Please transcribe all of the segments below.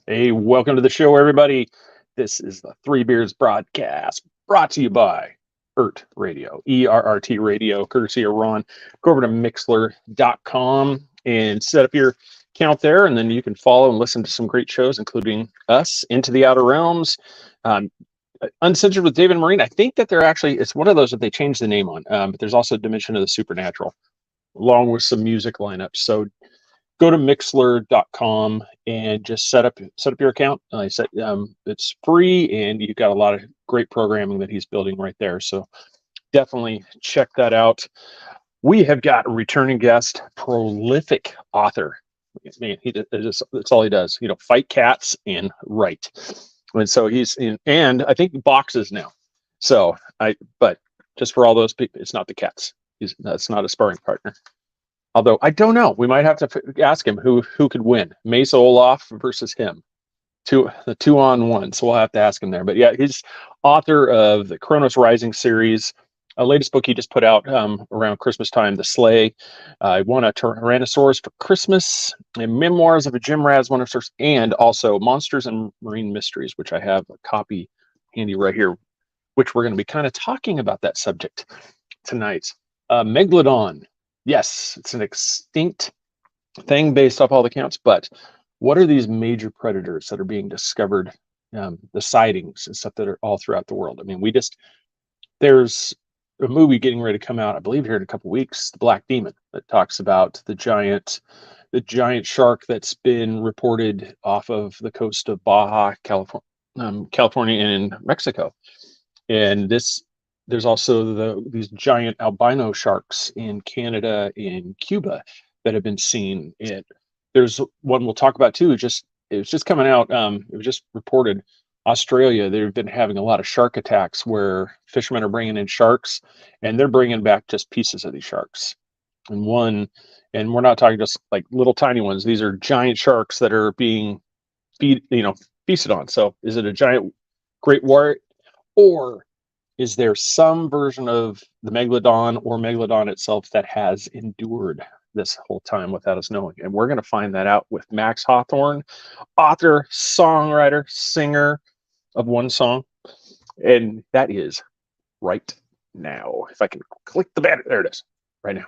Hey, welcome to the show, everybody. This is the Three Beards broadcast brought to you by ERT Radio, ERRT Radio, courtesy of Ron. Go over to Mixler.com and set up your account there, and then you can follow and listen to some great shows, including us, Into the Outer Realms, um, Uncensored with David and Marine. I think that they're actually, it's one of those that they changed the name on, but there's also Dimension of the Supernatural, along with some music lineups. So go to mixler.com and just set up your account. It's free, and you've got a lot of great programming that he's building right there. So definitely check that out. We have got a returning guest, prolific author. Man, that's all he does. Fight cats and write. And so he's in, and I think boxes now. But just for all those people, it's not the cats. That's not a sparring partner. Although I don't know, we might have to ask him who could win, Mesa Olaf versus him, the 2-on-1. So we'll have to ask him there. But yeah, he's author of the Kronos Rising series, a latest book he just put out around Christmas time, The Sleigh. I won a Tyrannosaurus for Christmas, and Memoirs of a Jim Raz Wondersource, and also Monsters and Marine Mysteries, which I have a copy handy right here, which we're going to be kind of talking about that subject tonight. Megalodon. Yes, it's an extinct thing based off all the counts, but what are these major predators that are being discovered, the sightings and stuff that are all throughout the world? I mean, there's a movie getting ready to come out, I believe here in a couple of weeks, The Black Demon, that talks about the giant shark that's been reported off of the coast of Baja, California and Mexico. And there's also these giant albino sharks in Canada and Cuba that have been seen. There's one we'll talk about too. It was just coming out. It was just reported Australia. They've been having a lot of shark attacks where fishermen are bringing in sharks and they're bringing back just pieces of these sharks. And we're not talking just like little tiny ones. These are giant sharks that are being feasted on. So is it a giant great white, or is there some version of the Megalodon or Megalodon itself that has endured this whole time without us knowing? And we're going to find that out with Max Hawthorne, author, songwriter, singer of one song. And that is right now. If I can click the banner, there it is, right now.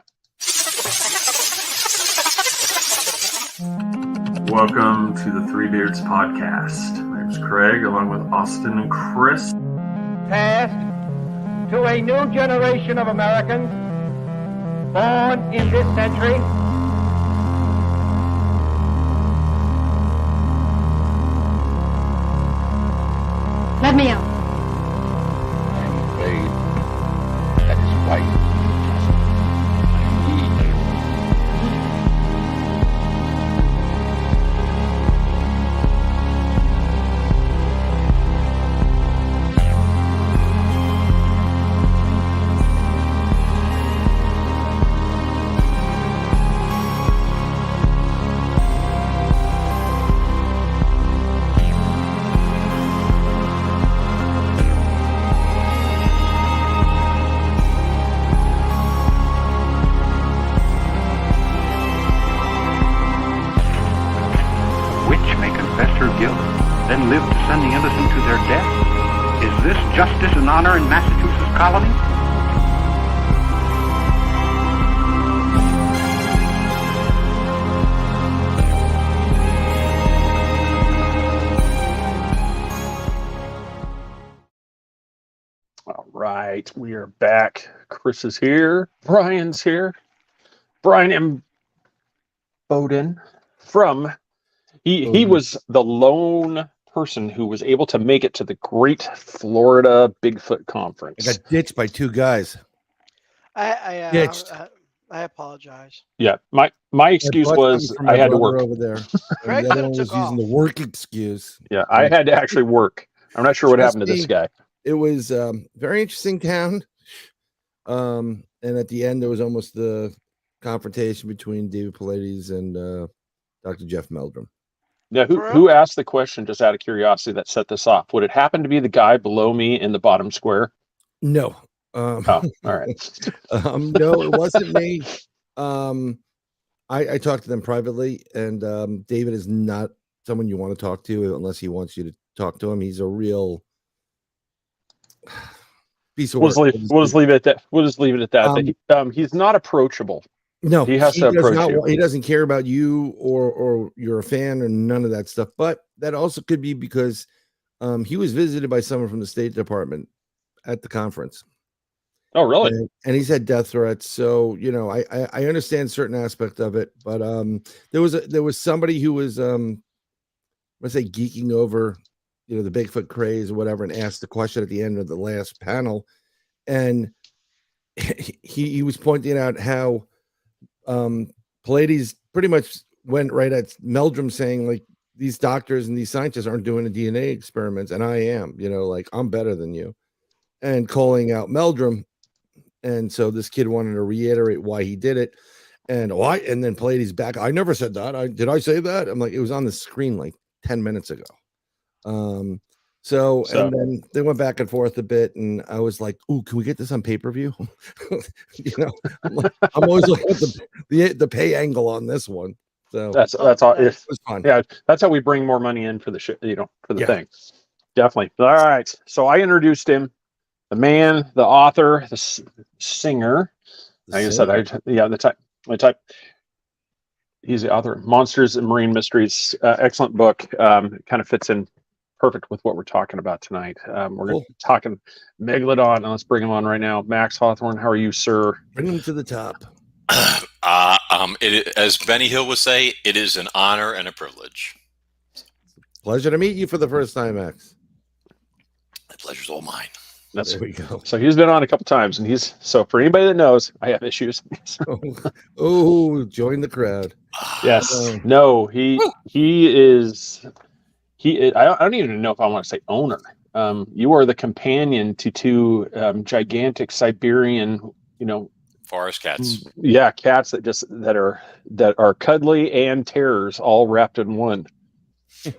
Welcome to the Three Beards podcast. My name's Craig, along with Austin and Chris. Passed to a new generation of Americans born in this century. Let me out. I'm afraid that is quite honor in Massachusetts colony? All right, we are back. Chris is here. Brian's here. Brian M. Bowden he was the lone person who was able to make it to the Great Florida Bigfoot Conference. I got ditched by two guys. I apologize. Yeah, my excuse was I had to work over there. Craig The other one was took off. using the work excuse. Yeah, I had to actually work. I'm not sure what happened to this guy. It was very interesting town. And at the end, there was almost the confrontation between David Paulides and Dr. Jeff Meldrum. Now, who asked the question, just out of curiosity, that set this off? Would it happen to be the guy below me in the bottom square? No. Oh, all right. No, it wasn't me. I talked to them privately, and David is not someone you want to talk to unless he wants you to talk to him. He's a real piece of work. We'll just leave it at that. We'll just leave it at that. He's not approachable. No, he has to approach you. He doesn't care about you or you're a fan or none of that stuff. But that also could be because he was visited by someone from the State Department at the conference. Oh, really? And he's had death threats. So, you know, I understand certain aspect of it, but there was somebody who was let's say geeking over, you know, the Bigfoot craze or whatever, and asked the question at the end of the last panel, and he was pointing out how Pallades pretty much went right at Meldrum, saying like these doctors and these scientists aren't doing the DNA experiments, and I am, you know, like I'm better than you, and calling out Meldrum. And so this kid wanted to reiterate why he did it, and then Pallades back. I never said that. Did I say that? I'm like, it was on the screen like 10 minutes ago. So and then they went back and forth a bit, and I was like, "Ooh, can we get this on pay-per-view?" You know, I'm always looking at the pay angle on this one. So that's all. It was fun. Yeah, that's how we bring more money in for the shit. You know, for the thing. Definitely. All right. So I introduced him, the man, the author, the singer. Like I said, the type. He's the author of Monsters and Marine Mysteries. Excellent book. Kind of fits in perfect with what we're talking about tonight. We're going to be talking Megalodon, and let's bring him on right now. Max Hawthorne, how are you, sir? Bring him to the top. As Benny Hill would say, it is an honor and a privilege. Pleasure to meet you for the first time, Max. The pleasure's all mine. There we go. So he's been on a couple times, and for anybody that knows, I have issues. Oh, join the crowd. Yes. No, he is. I don't even know if I want to say owner. You are the companion to two gigantic Siberian, you know, forest cats. Yeah, cats that are cuddly and terrors all wrapped in one.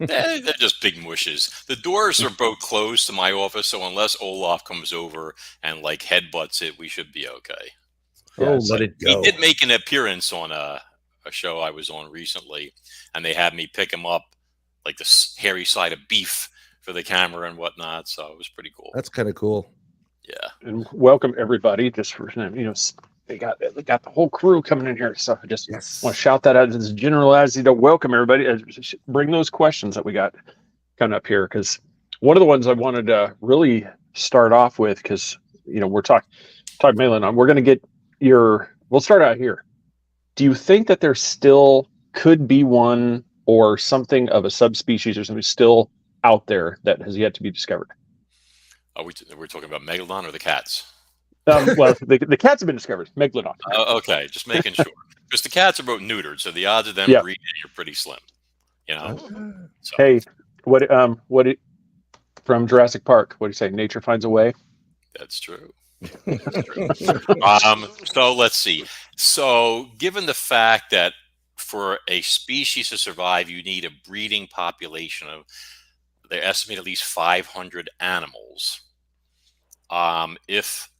They're just big mushes. The doors are both closed to my office, so unless Olaf comes over and like headbutts it, we should be okay. Let it go. He did make an appearance on a show I was on recently, and they had me pick him up like the hairy side of beef for the camera and whatnot. So it was pretty cool. That's kind of cool. Yeah. And welcome everybody. Just for, you know, they got the whole crew coming in here. So I just want to shout that out as generalized to welcome everybody. Bring those questions that we got coming up here, because one of the ones I wanted to really start off with, because you know we're talking Megalodon. We're going to get we'll start out here. Do you think that there still could be one or something of a subspecies or something still out there that has yet to be discovered? We're talking about Megalodon or the cats? Well, the cats have been discovered. Megalodon. Okay, just making sure. Because the cats are both neutered, so the odds of them breeding are pretty slim. You know. So. Hey, from Jurassic Park? What do you say? Nature finds a way. That's true. That's true. So let's see. So, given the fact that for a species to survive, you need a breeding population of, they estimate, at least 500 animals. If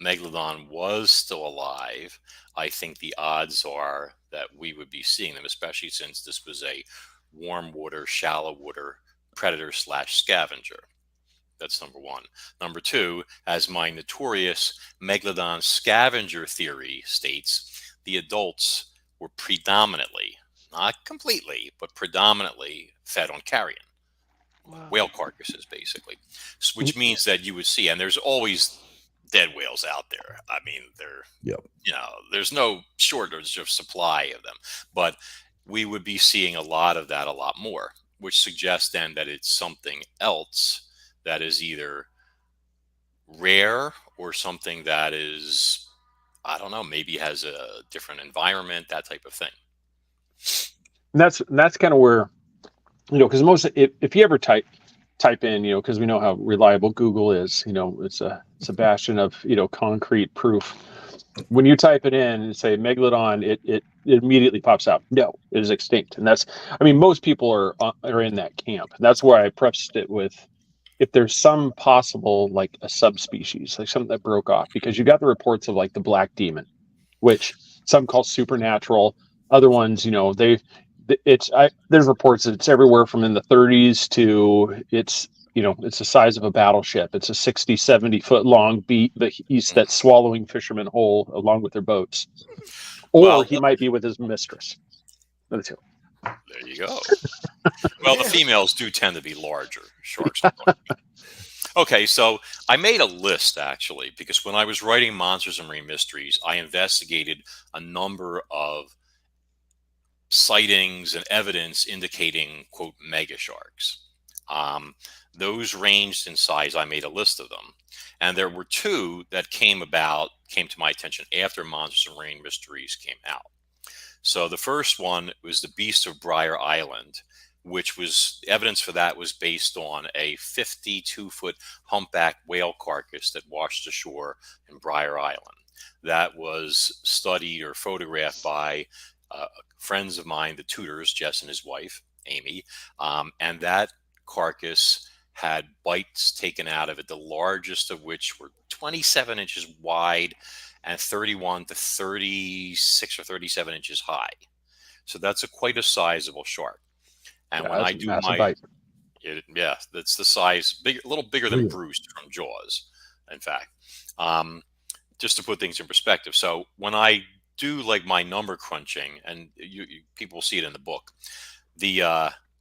Megalodon was still alive, I think the odds are that we would be seeing them, especially since this was a warm water, shallow water predator/scavenger. That's number one. Number two, as my notorious Megalodon scavenger theory states, the adults were predominantly, not completely, but predominantly fed on carrion. Wow. Whale carcasses, basically, which means that you would see, and there's always dead whales out there. I mean, you know, there's no shortage of supply of them, but we would be seeing a lot of that, a lot more, which suggests then that it's something else that is either rare or something that is, I don't know, maybe has a different environment, that type of thing. And that's kind of where, you know, because if you ever type in, you know, because we know how reliable Google is, you know, it's a bastion of, you know, concrete proof. When you type it in and say Megalodon, it immediately pops out. No, it is extinct. And that's, I mean, most people are in that camp. That's why I prefaced it with, if there's some possible, like a subspecies, like something that broke off, because you got the reports of like the black demon, which some call supernatural. Other ones, you know, there's reports that it's everywhere from in the 30s to it's the size of a battleship. It's a 60, 70 foot long beast that's swallowing fishermen whole along with their boats. Or Well, he might be with his mistress. there you go. Well, the females do tend to be larger sharks. Okay, so I made a list actually, because when I was writing Monsters and Marine Mysteries, I investigated a number of sightings and evidence indicating, quote, mega sharks. Those ranged in size. I made a list of them. And there were two that came to my attention after Monsters and Marine Mysteries came out. So the first one was the Beast of Briar Island, which was evidence for that was based on a 52-foot humpback whale carcass that washed ashore in Briar Island. That was studied or photographed by friends of mine, the Tudors, Jess and his wife, Amy, and that carcass had bites taken out of it, the largest of which were 27 inches wide and 31 to 36 or 37 inches high. So that's quite a sizable shark. And when I do that's the size, a little bigger than Bruce from Jaws, in fact, just to put things in perspective. So when I do like my number crunching, and people see it in the book,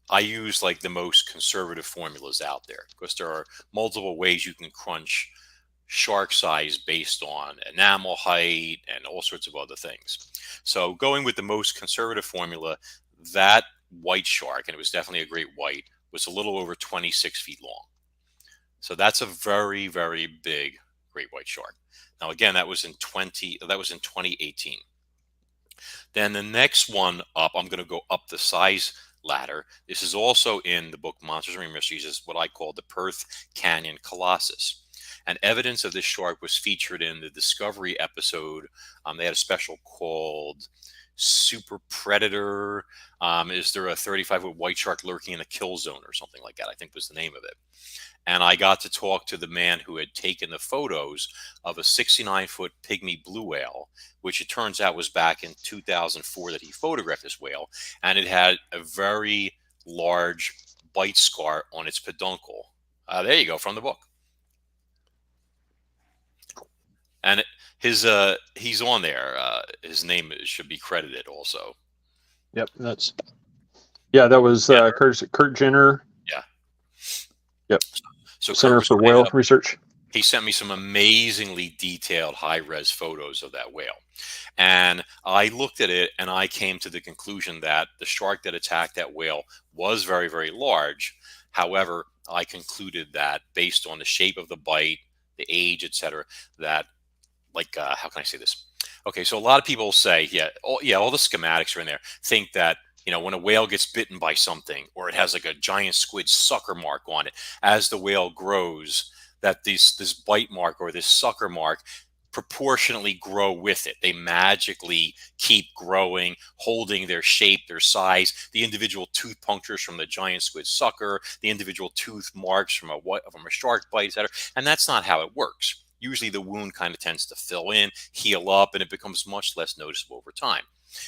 I use like the most conservative formulas out there, because there are multiple ways you can crunch shark size based on enamel height and all sorts of other things. So going with the most conservative formula, that white shark, and it was definitely a great white, was a little over 26 feet long. So that's a very, very big great white shark. Now again, that was in 2018. Then the next one up, I'm going to go up the size ladder. This is also in the book Monsters and Marine Mysteries, is what I call the Perth Canyon Colossus. And evidence of this shark was featured in the Discovery episode. They had a special called Super Predator. Is there a 35-foot white shark lurking in a kill zone or something like that, I think was the name of it. And I got to talk to the man who had taken the photos of a 69-foot pygmy blue whale, which it turns out was back in 2004 that he photographed this whale. And it had a very large bite scar on its peduncle. There you go, from the book. And he's on there. His name should be credited also. Yep, that was Kurt Jenner. Yeah. Yep. So Center for Whale Research. He sent me some amazingly detailed high-res photos of that whale. And I looked at it and I came to the conclusion that the shark that attacked that whale was very, very large. However, I concluded that based on the shape of the bite, the age, etc., that, like, how can I say this? Okay, so a lot of people say, all the schematics are in there, think that, when a whale gets bitten by something, or it has like a giant squid sucker mark on it, as the whale grows, that this bite mark or this sucker mark proportionately grow with it. They magically keep growing, holding their shape, their size, the individual tooth punctures from the giant squid sucker, the individual tooth marks from a shark bite, etc. And that's not how it works. Usually the wound kind of tends to fill in, heal up, and it becomes much less noticeable over time.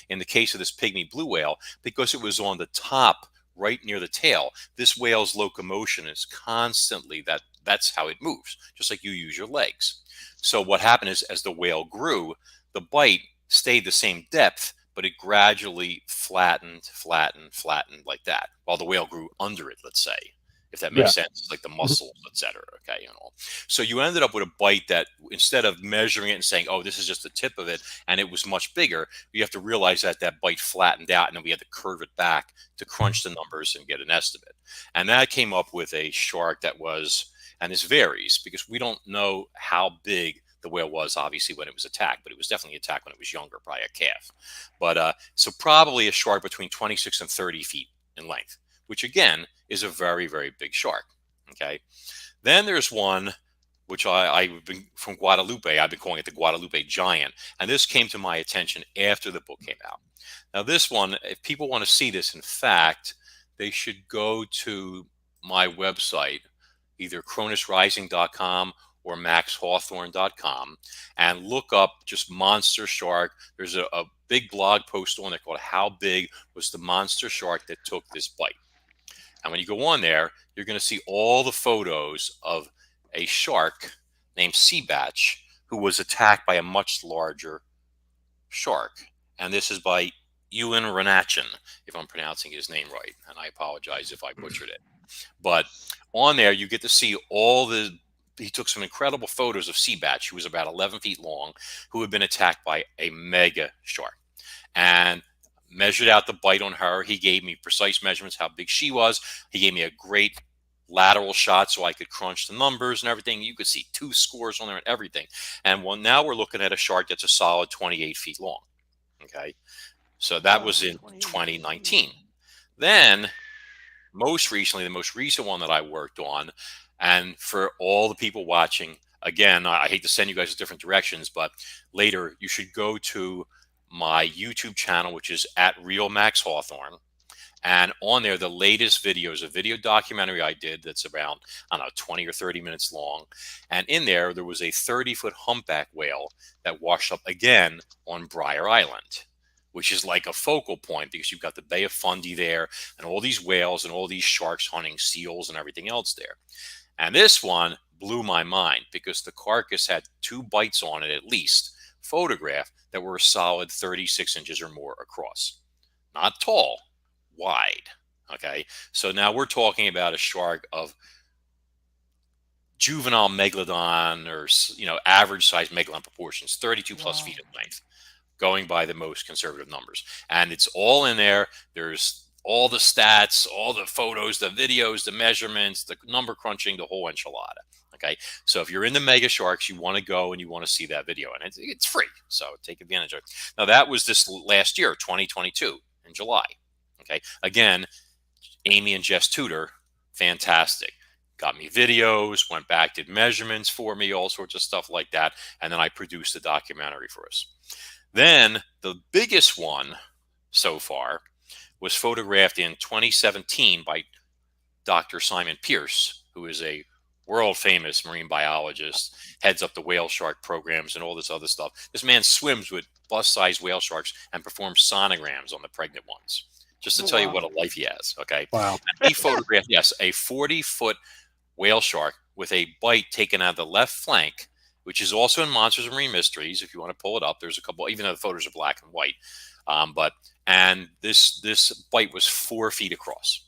In the case of this pygmy blue whale, because it was on the top, right near the tail, this whale's locomotion is constantly that's how it moves, just like you use your legs. So what happened is, as the whale grew, the bite stayed the same depth, but it gradually flattened like that, while the whale grew under it, let's say, if that makes sense, like the muscles, etc. Okay, so you ended up with a bite that, instead of measuring it and saying, oh, this is just the tip of it, and it was much bigger, you have to realize that that bite flattened out, and then we had to curve it back to crunch the numbers and get an estimate. And that came up with a shark that was, and this varies because we don't know how big the whale was, obviously, when it was attacked, but it was definitely attacked when it was younger, probably a calf. But so probably a shark between 26 and 30 feet in length, which again is a very, very big shark. Okay. Then there's one which I've been from Guadalupe. I've been calling it the Guadalupe Giant. And this came to my attention after the book came out. Now, this one, if people want to see this, in fact, they should go to my website, either kronosrising.com or maxhawthorne.com and look up just monster shark. There's a big blog post on there called How Big Was the Monster Shark That Took This Bite? And when you go on there, you're going to see all the photos of a shark named Seabatch who was attacked by a much larger shark. And this is by Ewan Renachin, if I'm pronouncing his name right. And I apologize if I butchered it. But on there, you get to see he took some incredible photos of Seabatch, who was about 11 feet long, who had been attacked by a mega shark. And measured out the bite on her. He gave me precise measurements, how big she was. He gave me a great lateral shot so I could crunch the numbers and everything. You could see tooth scores on there and everything. And now we're looking at a shark that's a solid 28 feet long. Okay. So that was in 2019. Then, most recently, the most recent one that I worked on, and for all the people watching, again, I hate to send you guys in different directions, but later you should go to my YouTube channel, which is at Real Max Hawthorne. And on there, the latest video is a video documentary I did that's around, I don't know, 20 or 30 minutes long. And in there was a 30-foot humpback whale that washed up again on Briar Island, which is like a focal point because you've got the Bay of Fundy there and all these whales and all these sharks hunting seals and everything else there. And this one blew my mind because the carcass had 2 bites on it, at least, photographed, that were a solid 36 inches or more across. Not tall, wide. Okay, so now we're talking about a shark of juvenile Megalodon, or average size Megalodon proportions, 32 plus feet in length, going by the most conservative numbers. And it's all in there. There's all the stats, all the photos, the videos, the measurements, the number crunching, the whole enchilada. Okay, so if you're into mega sharks, you want to go and you want to see that video, and it's free, so take advantage of it. Now, that was this last year, 2022, in July. Okay, again, Amy and Jess Tudor, fantastic. Got me videos, went back, did measurements for me, all sorts of stuff like that, and then I produced a documentary for us. Then the biggest one so far was photographed in 2017 by Dr. Simon Pierce, who is a world-famous marine biologist, heads up the whale shark programs and all this other stuff. This man swims with bust-sized whale sharks and performs sonograms on the pregnant ones, just to tell you what a life he has, okay? Wow. And he photographed, yes, a 40-foot whale shark with a bite taken out of the left flank, which is also in Monsters and Marine Mysteries. If you want to pull it up, there's a couple, even though the photos are black and white. And this bite was 4 feet across,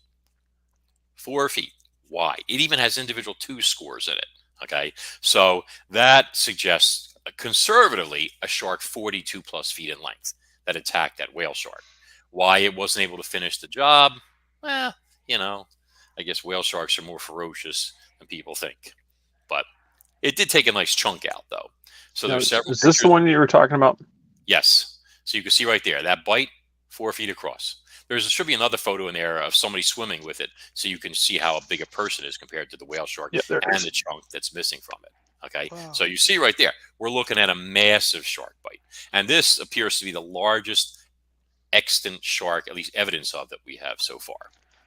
4 feet wide. It even has individual tooth scores in it. Okay, so that suggests conservatively a shark 42 plus feet in length that attacked that whale shark. Why it wasn't able to finish the job? I guess whale sharks are more ferocious than people think. But it did take a nice chunk out, though. So there's several. Is this the one you were talking about? Yes. So you can see right there, that bite, 4 feet across. There should be another photo in there of somebody swimming with it, so you can see how big a person is compared to the whale shark and the chunk that's missing from it. Okay, wow. So you see right there, we're looking at a massive shark bite. And this appears to be the largest extant shark, at least evidence of, that we have so far.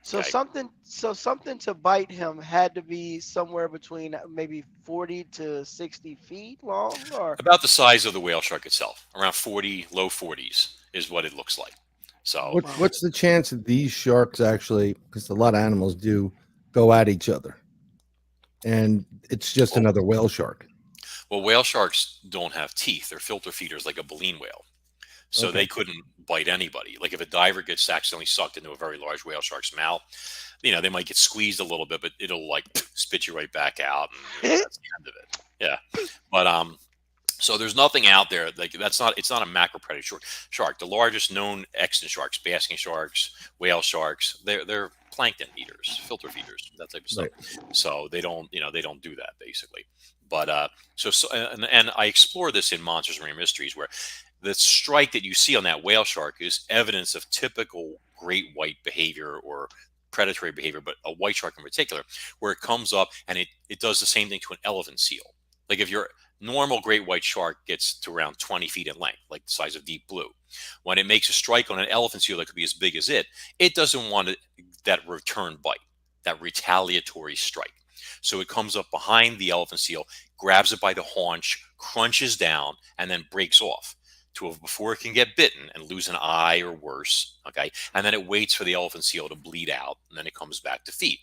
So okay? something to bite him had to be somewhere between maybe 40 to 60 feet long, or about the size of the whale shark itself, around 40, low 40s is what it looks like. So what's the chance that these sharks actually, because a lot of animals do, go at each other, and it's just another whale shark? Well, whale sharks don't have teeth. They're filter feeders like a baleen whale. So they couldn't bite anybody. Like if a diver gets accidentally sucked into a very large whale shark's mouth, they might get squeezed a little bit, but it'll like spit you right back out. And that's the end of it. Yeah. But so there's nothing out there like it's not a macropredator shark. The largest known extant sharks, basking sharks, whale sharks, they're plankton eaters, filter feeders, that type of stuff. Right. So they don't do that basically. But and I explore this in Monsters and Marine Mysteries, where the strike that you see on that whale shark is evidence of typical great white behavior or predatory behavior, but a white shark in particular, where it comes up and it does the same thing to an elephant seal. Like if your normal great white shark gets to around 20 feet in length, like the size of deep blue, when it makes a strike on an elephant seal that could be as big as it doesn't want that return bite, that retaliatory strike. So it comes up behind the elephant seal, grabs it by the haunch, crunches down, and then breaks off before it can get bitten and lose an eye or worse. Okay. And then it waits for the elephant seal to bleed out, and then it comes back to feed.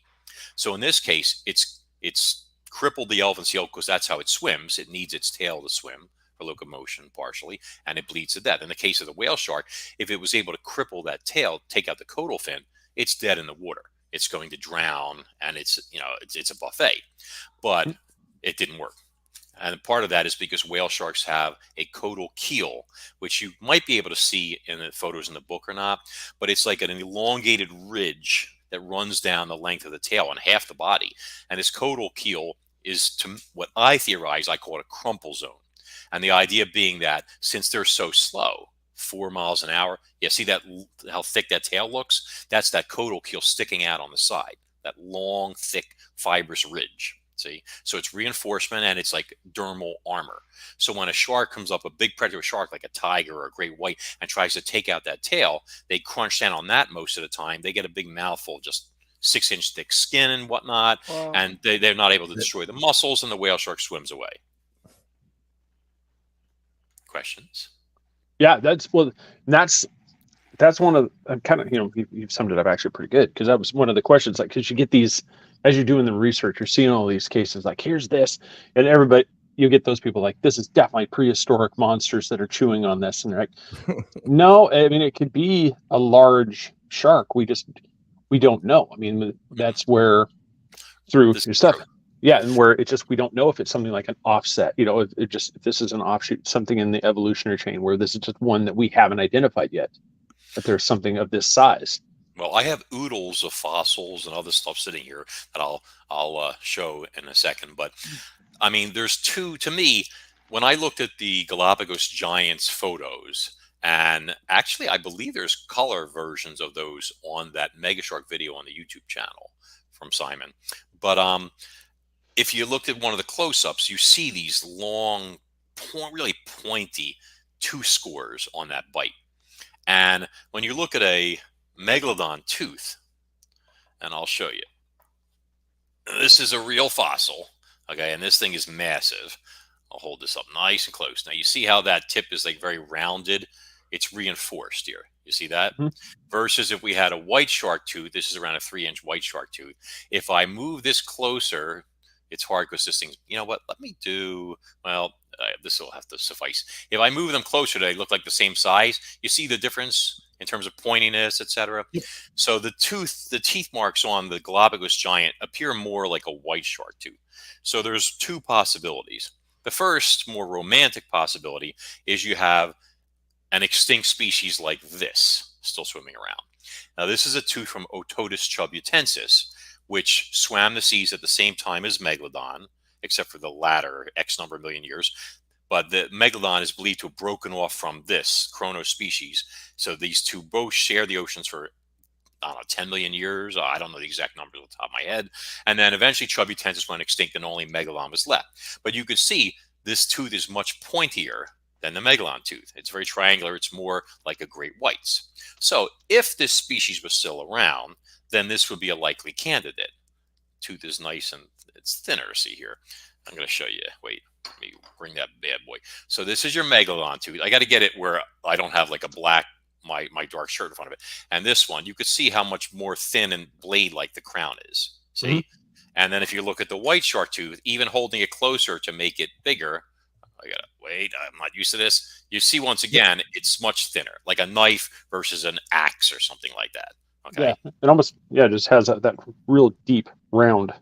So in this case, it's crippled the elephant seal because that's how it swims. It needs its tail to swim for locomotion partially, and it bleeds to death. In the case of the whale shark, if it was able to cripple that tail, take out the caudal fin, it's dead in the water. It's going to drown, and it's a buffet. But it didn't work. And part of that is because whale sharks have a caudal keel, which you might be able to see in the photos in the book or not, but it's like an elongated ridge that runs down the length of the tail and half the body. And this caudal keel is, to what I theorize, I call it a crumple zone. And the idea being that since they're so slow, 4 miles an hour, you see that how thick that tail looks? That's that caudal keel sticking out on the side, that long, thick, fibrous ridge. See, so it's reinforcement and it's like dermal armor. So when a shark comes up, a big predator shark like a tiger or a great white, and tries to take out that tail, they crunch down on that most of the time. They get a big mouthful of just 6-inch thick skin and whatnot, and they're not able to destroy the muscles, and the whale shark swims away. Questions? Yeah, that's one of kind of, you've summed it up actually pretty good, because that was one of the questions, like, because you get these as you're doing the research, you're seeing all these cases like, here's this, and everybody, you get those people like, this is definitely prehistoric monsters that are chewing on this, and they're like, no, I mean, it could be a large shark. We don't know. I mean, that's where through your stuff. Yeah, and where it's just, we don't know if it's something like an offset, if this is an offshoot, something in the evolutionary chain where this is just one that we haven't identified yet, that there's something of this size. Well, I have oodles of fossils and other stuff sitting here that I'll show in a second. But I mean, there's two, to me, when I looked at the Galapagos giants photos, and actually I believe there's color versions of those on that Megashark video on the YouTube channel from Simon. But if you looked at one of the close-ups, you see these long, really pointy tooth scores on that bite. And when you look at a Megalodon tooth, and I'll show you. This is a real fossil, okay, and this thing is massive. I'll hold this up nice and close. Now you see how that tip is like very rounded. It's reinforced here. You see that? Mm-hmm. Versus if we had a white shark tooth, this is around a 3-inch white shark tooth. If I move this closer, it's hard because this thing's, you know what? Let me do, well, this will have to suffice. If I move them closer, they look like the same size. You see the difference in terms of pointiness, etc. Yep. So the teeth marks on the Galapagos giant appear more like a white shark tooth. So there's two possibilities. The first, more romantic possibility is you have an extinct species like this still swimming around. Now, this is a tooth from Ototus chubutensis, which swam the seas at the same time as Megalodon, except for the latter X number of million years. But the Megalodon is believed to have broken off from this Kronos species. So these two both share the oceans for, I don't know, 10 million years. I don't know the exact numbers on the top of my head. And then eventually Chubutensis went extinct and only Megalodon was left. But you could see this tooth is much pointier than the Megalodon tooth. It's very triangular. It's more like a great white's. So if this species was still around, then this would be a likely candidate. Tooth is nice and it's thinner. See here. I'm going to show you. Wait, let me bring that bad boy. So this is your Megalodon tooth. I got to get it where I don't have like a black, my dark shirt in front of it. And this one, you could see how much more thin and blade-like the crown is. See? Mm-hmm. And then if you look at the white shark tooth, even holding it closer to make it bigger, I got to wait, I'm not used to this. You see, once again, it's much thinner, like a knife versus an axe or something like that. Okay. Yeah, it almost, just has that real deep round.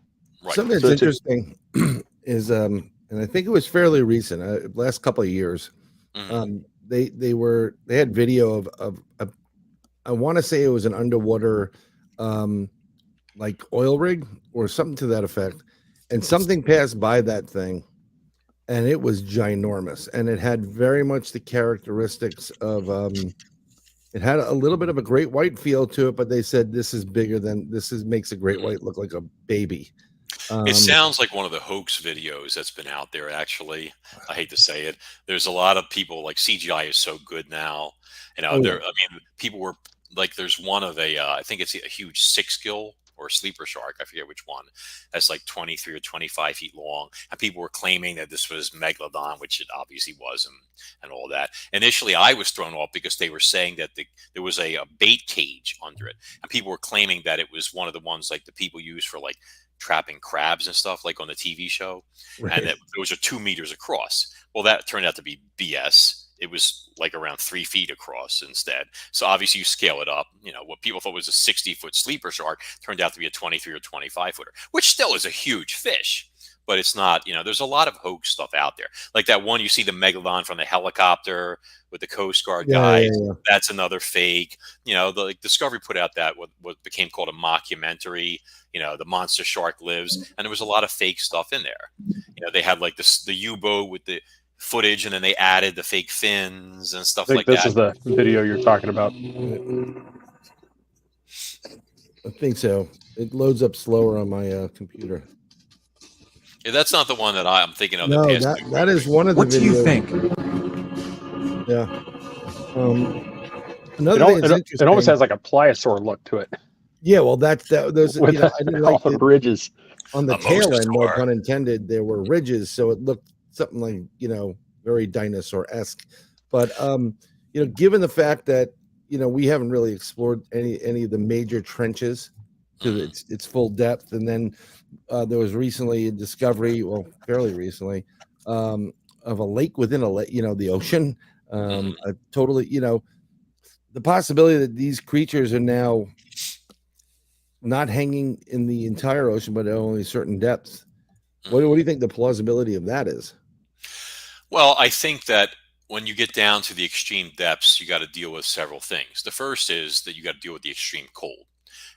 Right. Something that's interesting is, and I think it was fairly recent, last couple of years. Mm-hmm. They had video of I want to say it was an underwater, like oil rig or something to that effect, and something passed by that thing, and it was ginormous, and it had very much the characteristics of it had a little bit of a great white feel to it, but they said this makes a great white look like a baby. It sounds like one of the hoax videos that's been out there, actually. I hate to say it. There's a lot of people, like, CGI is so good now. I mean, people were like, there's one of I think it's a huge 6-gill or sleeper shark, I forget which one, that's like 23 or 25 feet long. And people were claiming that this was Megalodon, which it obviously was, and all that. Initially, I was thrown off because they were saying that there was a bait cage under it. And people were claiming that it was one of the ones like the people use for like trapping crabs and stuff, like on the TV show. Right. And that those are 2 meters across. Well, that turned out to be BS. It was like around 3 feet across instead. So obviously you scale it up. You know, what people thought was a 60-foot sleeper shark turned out to be a 23 or 25 footer, which still is a huge fish, but it's not, you know, there's a lot of hoax stuff out there. Like that one, you see the Megalodon from the helicopter with the Coast Guard guys. Yeah. That's another fake. You know, the Discovery put out that what became called a mockumentary, you know, the monster shark lives. And there was a lot of fake stuff in there. You know, they had like the U-boat with the footage, and then they added the fake fins and stuff like that. This is the video you're talking about. I think so. It loads up slower on my computer. Yeah, that's not the one that I'm thinking of. No, that is one of the what videos. do you think? Yeah. Another thing that's interesting. It almost has like a pliosaur look to it. Yeah, well, those with you know, I didn't like the ridges on the tail end. No pun intended. There were ridges, so it looked something like, you know, very dinosaur-esque. But you know, given the fact that, you know, we haven't really explored any of the major trenches to its full depth, and then there was recently a discovery, well, fairly recently, of a lake within a lake, you know, the ocean. A totally, you know, the possibility that these creatures are now not hanging in the entire ocean, but at only certain depths. What do you think the plausibility of that is? Well, I think that when you get down to the extreme depths, you got to deal with several things. The first is that you got to deal with the extreme cold.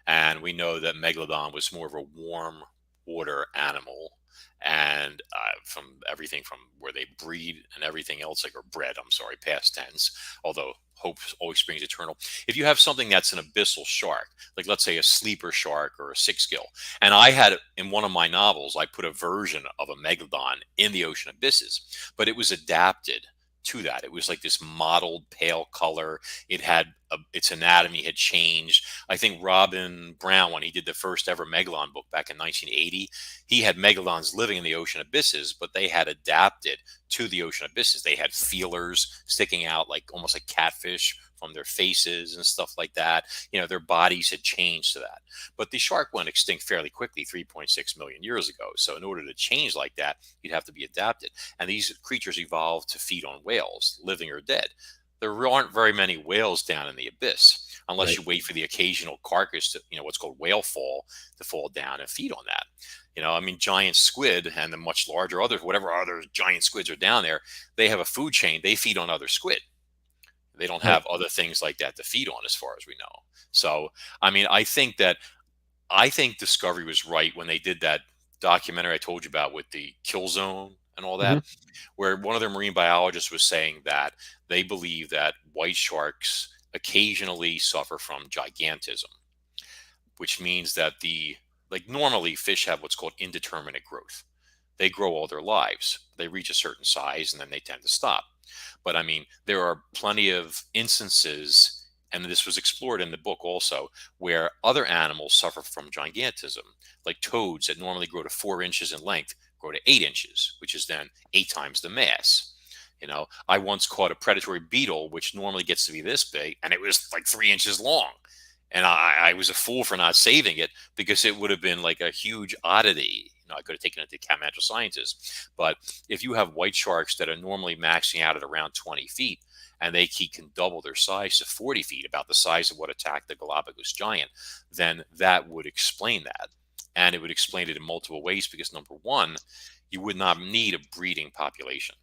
And we know that Megalodon was more of a warm water animal. And from everything from where they breed and everything else, like, or bred, I'm sorry, past tense, although hope always springs eternal. If you have something that's an abyssal shark, like let's say a sleeper shark or a six-gill, and I had, in one of my novels, I put a version of a Megalodon in the ocean abysses, but it was adapted to that. It was like this mottled pale color. It had its anatomy had changed. I think Robin Brown, when he did the first ever Megalodon book back in 1980, he had Megalodons living in the ocean abysses, but they had adapted to the ocean abysses. They had feelers sticking out like almost like catfish from their faces and stuff like that. You know, their bodies had changed to that. But the shark went extinct fairly quickly, 3.6 million years ago. So in order to change like that, you'd have to be adapted. And these creatures evolved to feed on whales, living or dead. There aren't very many whales down in the abyss unless you wait for the occasional carcass to, you know, what's called whale fall, to fall down and feed on that. You know, I mean, giant squid and the much larger others, whatever other giant squids are down there, they have a food chain. They feed on other squid. They don't have other things like that to feed on, as far as we know. So, I mean, I think Discovery was right when they did that documentary I told you about with the kill zone and all that, where one of their marine biologists was saying that they believe that white sharks occasionally suffer from gigantism, which means that normally fish have what's called indeterminate growth. They grow all their lives. They reach a certain size and then they tend to stop. But I mean, there are plenty of instances, and this was explored in the book also, where other animals suffer from gigantism, like toads that normally grow to 4 inches in length grow to 8 inches, which is then 8 times the mass. You know, I once caught a predatory beetle, which normally gets to be this big, and it was like 3 inches long. And I was a fool for not saving it, because it would have been like a huge oddity. You know, I could have taken it to cat natural scientists. But if you have white sharks that are normally maxing out at around 20 feet, and they can double their size to 40 feet, about the size of what attacked the Galapagos giant, then that would explain that. And it would explain it in multiple ways, because number one, you would not need a breeding population.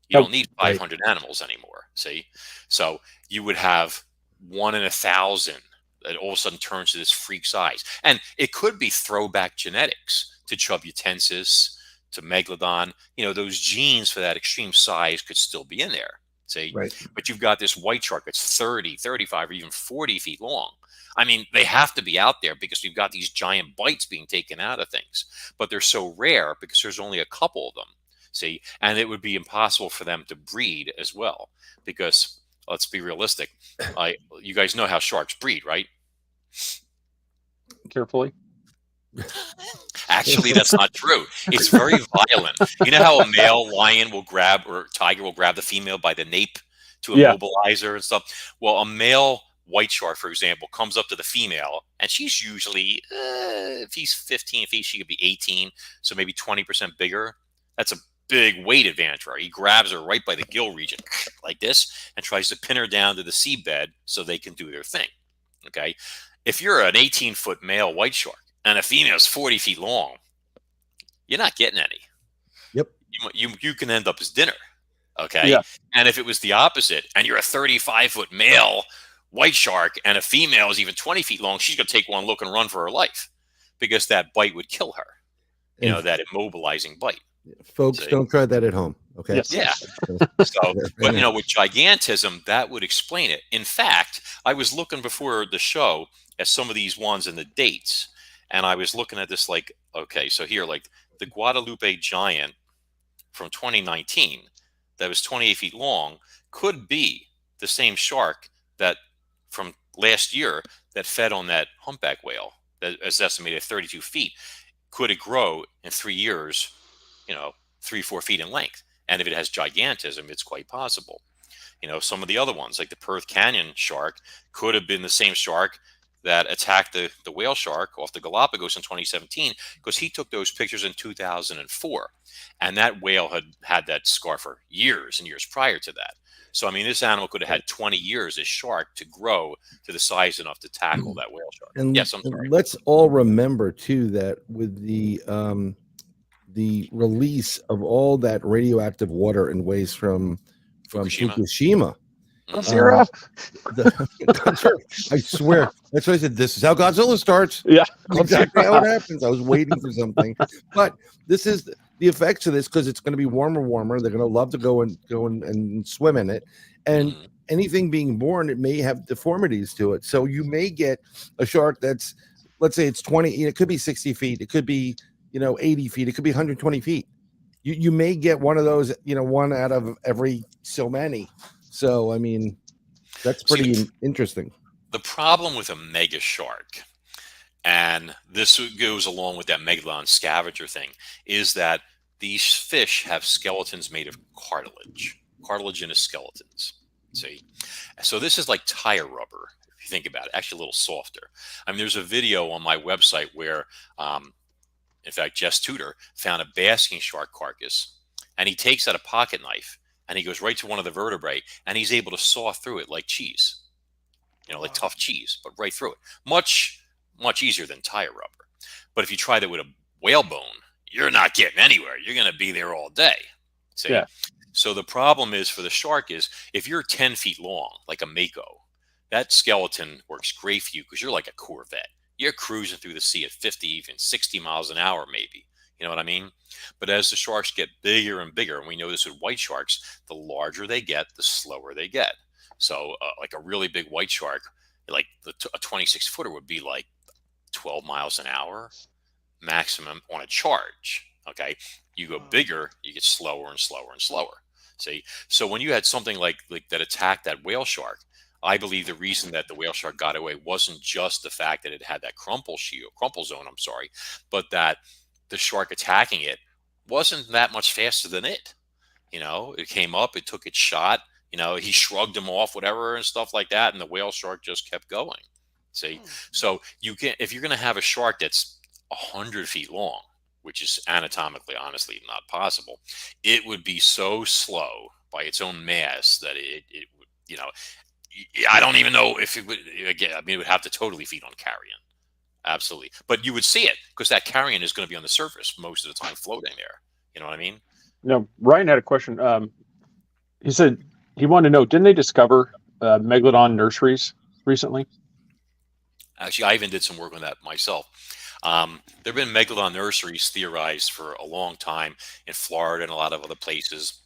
You don't need 500 animals anymore, see? So you would have 1 in 1,000 that all of a sudden turns to this freak size. And it could be throwback genetics to Chubutensis, to Megalodon. You know, those genes for that extreme size could still be in there, see? But you've got this white shark that's 30, 35, or even 40 feet long. I mean, they have to be out there because we've got these giant bites being taken out of things. But they're so rare because there's only a couple of them, see? And it would be impossible for them to breed as well, because let's be realistic. You guys know how sharks breed, right? carefully. Actually, that's not true. It's very violent. You know how a male lion will grab or tiger will grab the female by the nape to Yeah. immobilize her and stuff? Well, a male white shark, for example, comes up to the female, and she's usually, if he's 15 feet, she could be 18, so maybe 20% bigger. That's a big weight advantage for her. He grabs her right by the gill region like this and tries to pin her down to the seabed so they can do their thing. Okay? If you're an 18-foot male white shark, and a female's 40 feet long, you're not getting any. Yep. You can end up as dinner. Okay. Yeah. And if it was the opposite, and you're a 35-foot male white shark, and a female is even 20 feet long, she's going to take one look and run for her life because that bite would kill her. You know, that immobilizing bite. Folks, don't try that at home. Okay. Yes. Yeah. So, but you know, with gigantism, that would explain it. In fact, I was looking before the show at some of these ones and the dates. And I was looking at this like, okay, so here, like the Guadalupe giant from 2019 that was 28 feet long could be the same shark that from last year that fed on that humpback whale that is estimated at 32 feet. Could it grow in 3 years, 3-4 feet in length? And if it has gigantism, it's quite possible. Some of the other ones, like the Perth Canyon shark, could have been the same shark that attacked the whale shark off the Galapagos in 2017, because he took those pictures in 2004. And that whale had that scar for years and years prior to that. So, I mean, this animal could have had 20 years, this shark, to grow to the size enough to tackle that whale shark. And, yes, I'm sorry. Let's all remember, too, that with the release of all that radioactive water and waste from Fukushima. I swear. That's why I said this is how Godzilla starts. Yeah. Exactly how it happens. I was waiting for something. But this is the effects of this, because it's going to be warmer. They're going to love to go and swim in it. And anything being born, it may have deformities to it. So you may get a shark that's, let's say it's 20, it could be 60 feet. It could be, 80 feet. It could be 120 feet. You may get one of those, one out of every so many. So, I mean, that's pretty interesting. The problem with a mega shark, and this goes along with that Megalodon scavenger thing, is that these fish have skeletons made of cartilaginous skeletons. See? So this is like tire rubber, if you think about it, actually a little softer. I mean, there's a video on my website where, in fact, Jess Tudor found a basking shark carcass, and he takes out a pocket knife, and he goes right to one of the vertebrae, and he's able to saw through it like cheese, like tough cheese, but right through it. Much, much easier than tire rubber. But if you try that with a whale bone, you're not getting anywhere. You're going to be there all day. See? Yeah. So the problem is for the shark is if you're 10 feet long, like a mako, that skeleton works great for you because you're like a Corvette. You're cruising through the sea at 50, even 60 miles an hour, maybe. You know what I mean? But as the sharks get bigger and bigger, and we know this with white sharks, the larger they get, the slower they get. So like a really big white shark, like a 26-footer would be like 12 miles an hour maximum on a charge. Okay. You go bigger, you get slower and slower and slower. See? So when you had something like that attacked that whale shark, I believe the reason that the whale shark got away wasn't just the fact that it had that crumple zone, but that the shark attacking it wasn't that much faster than it. It came up, it took its shot, he shrugged him off, whatever, and stuff like that. And the whale shark just kept going. See? So if you're going to have a shark that's 100 feet long, which is anatomically, honestly, not possible, it would be so slow by its own mass that it would, I don't even know if it would, again, I mean, it would have to totally feed on carrion. Absolutely. But you would see it because that carrion is going to be on the surface most of the time floating there. You know what I mean? Now, Ryan had a question. He said he wanted to know, didn't they discover Megalodon nurseries recently? Actually, I even did some work on that myself. There have been Megalodon nurseries theorized for a long time in Florida and a lot of other places.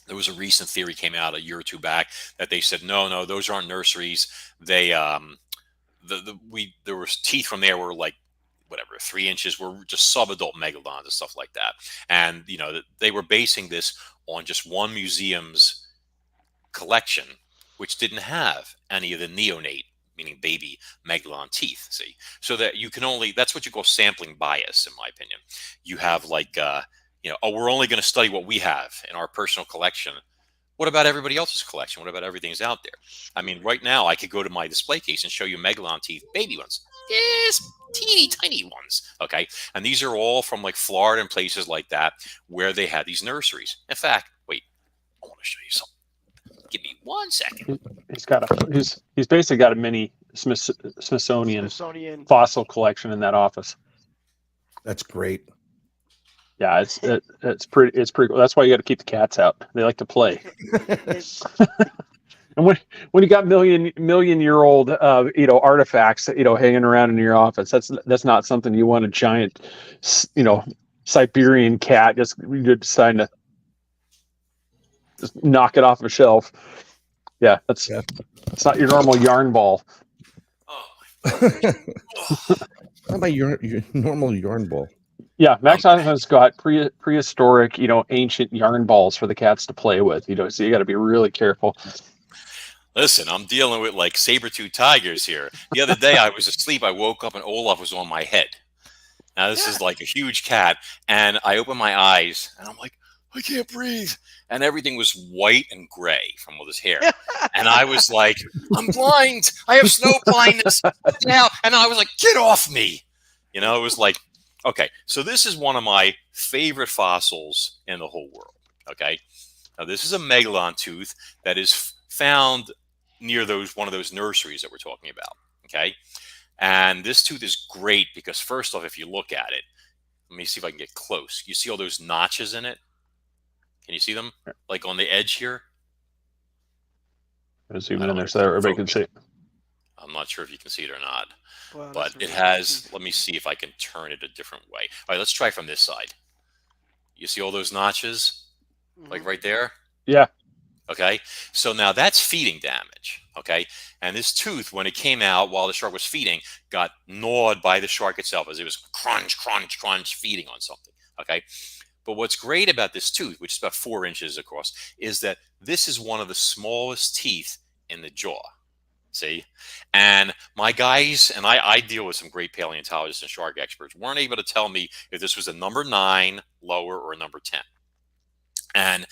There was a recent theory came out a year or two back that they said, no, those aren't nurseries. They, there was teeth from there were like, 3 inches, were just subadult megalodons and stuff like that. And, they were basing this on just one museum's collection, which didn't have any of the neonate meaning baby megalodon teeth. See, so that you can only, that's what you call sampling bias, in my opinion. You have like, oh, we're only going to study what we have in our personal collection. What about everybody else's collection? What about everything's out there? I mean, right now I could go to my display case and show you megalodon teeth, baby ones. Yes, teeny tiny ones. Okay, and these are all from like Florida and places like that where they had these nurseries. In fact, wait, I want to show you something. Give me 1 second. He's basically got a mini Smithsonian fossil collection in that office. That's great. Yeah, it's pretty cool. That's why you got to keep the cats out. They like to play. And when you got million-year-old artifacts hanging around in your office, that's not something you want a giant Siberian cat you're deciding to just knock it off a shelf. Yeah, it's not your normal yarn ball. Oh. How about your normal yarn ball? Yeah, Max has got prehistoric, ancient yarn balls for the cats to play with. So you got to be really careful. Listen, I'm dealing with like saber-tooth tigers here. The other day I was asleep. I woke up and Olaf was on my head. Now this is like a huge cat, and I opened my eyes and I'm like, I can't breathe. And everything was white and gray from all this hair. And I was like, I'm blind. I have snow blindness. What the hell? And I was like, get off me. It was like, okay, so this is one of my favorite fossils in the whole world. Okay, now this is a megalodon tooth that is found near one of those nurseries that we're talking about. Okay, and this tooth is great because first off, if you look at it, let me see if I can get close. You see all those notches in it? Can you see them? Like on the edge here? I'll zoom in there so that everybody can see it. I'm not sure if you can see it or not. Wow, but it has, let me see if I can turn it a different way. All right, let's try from this side. You see all those notches? Like right there? Yeah. Okay, so now that's feeding damage. Okay, and this tooth, when it came out while the shark was feeding, got gnawed by the shark itself as it was crunch, crunch, crunch, feeding on something. Okay, but what's great about this tooth, which is about 4 inches across, is that this is one of the smallest teeth in the jaw. See, and my guys, and I deal with some great paleontologists and shark experts, weren't able to tell me if this was a number 9 lower or a number 10. And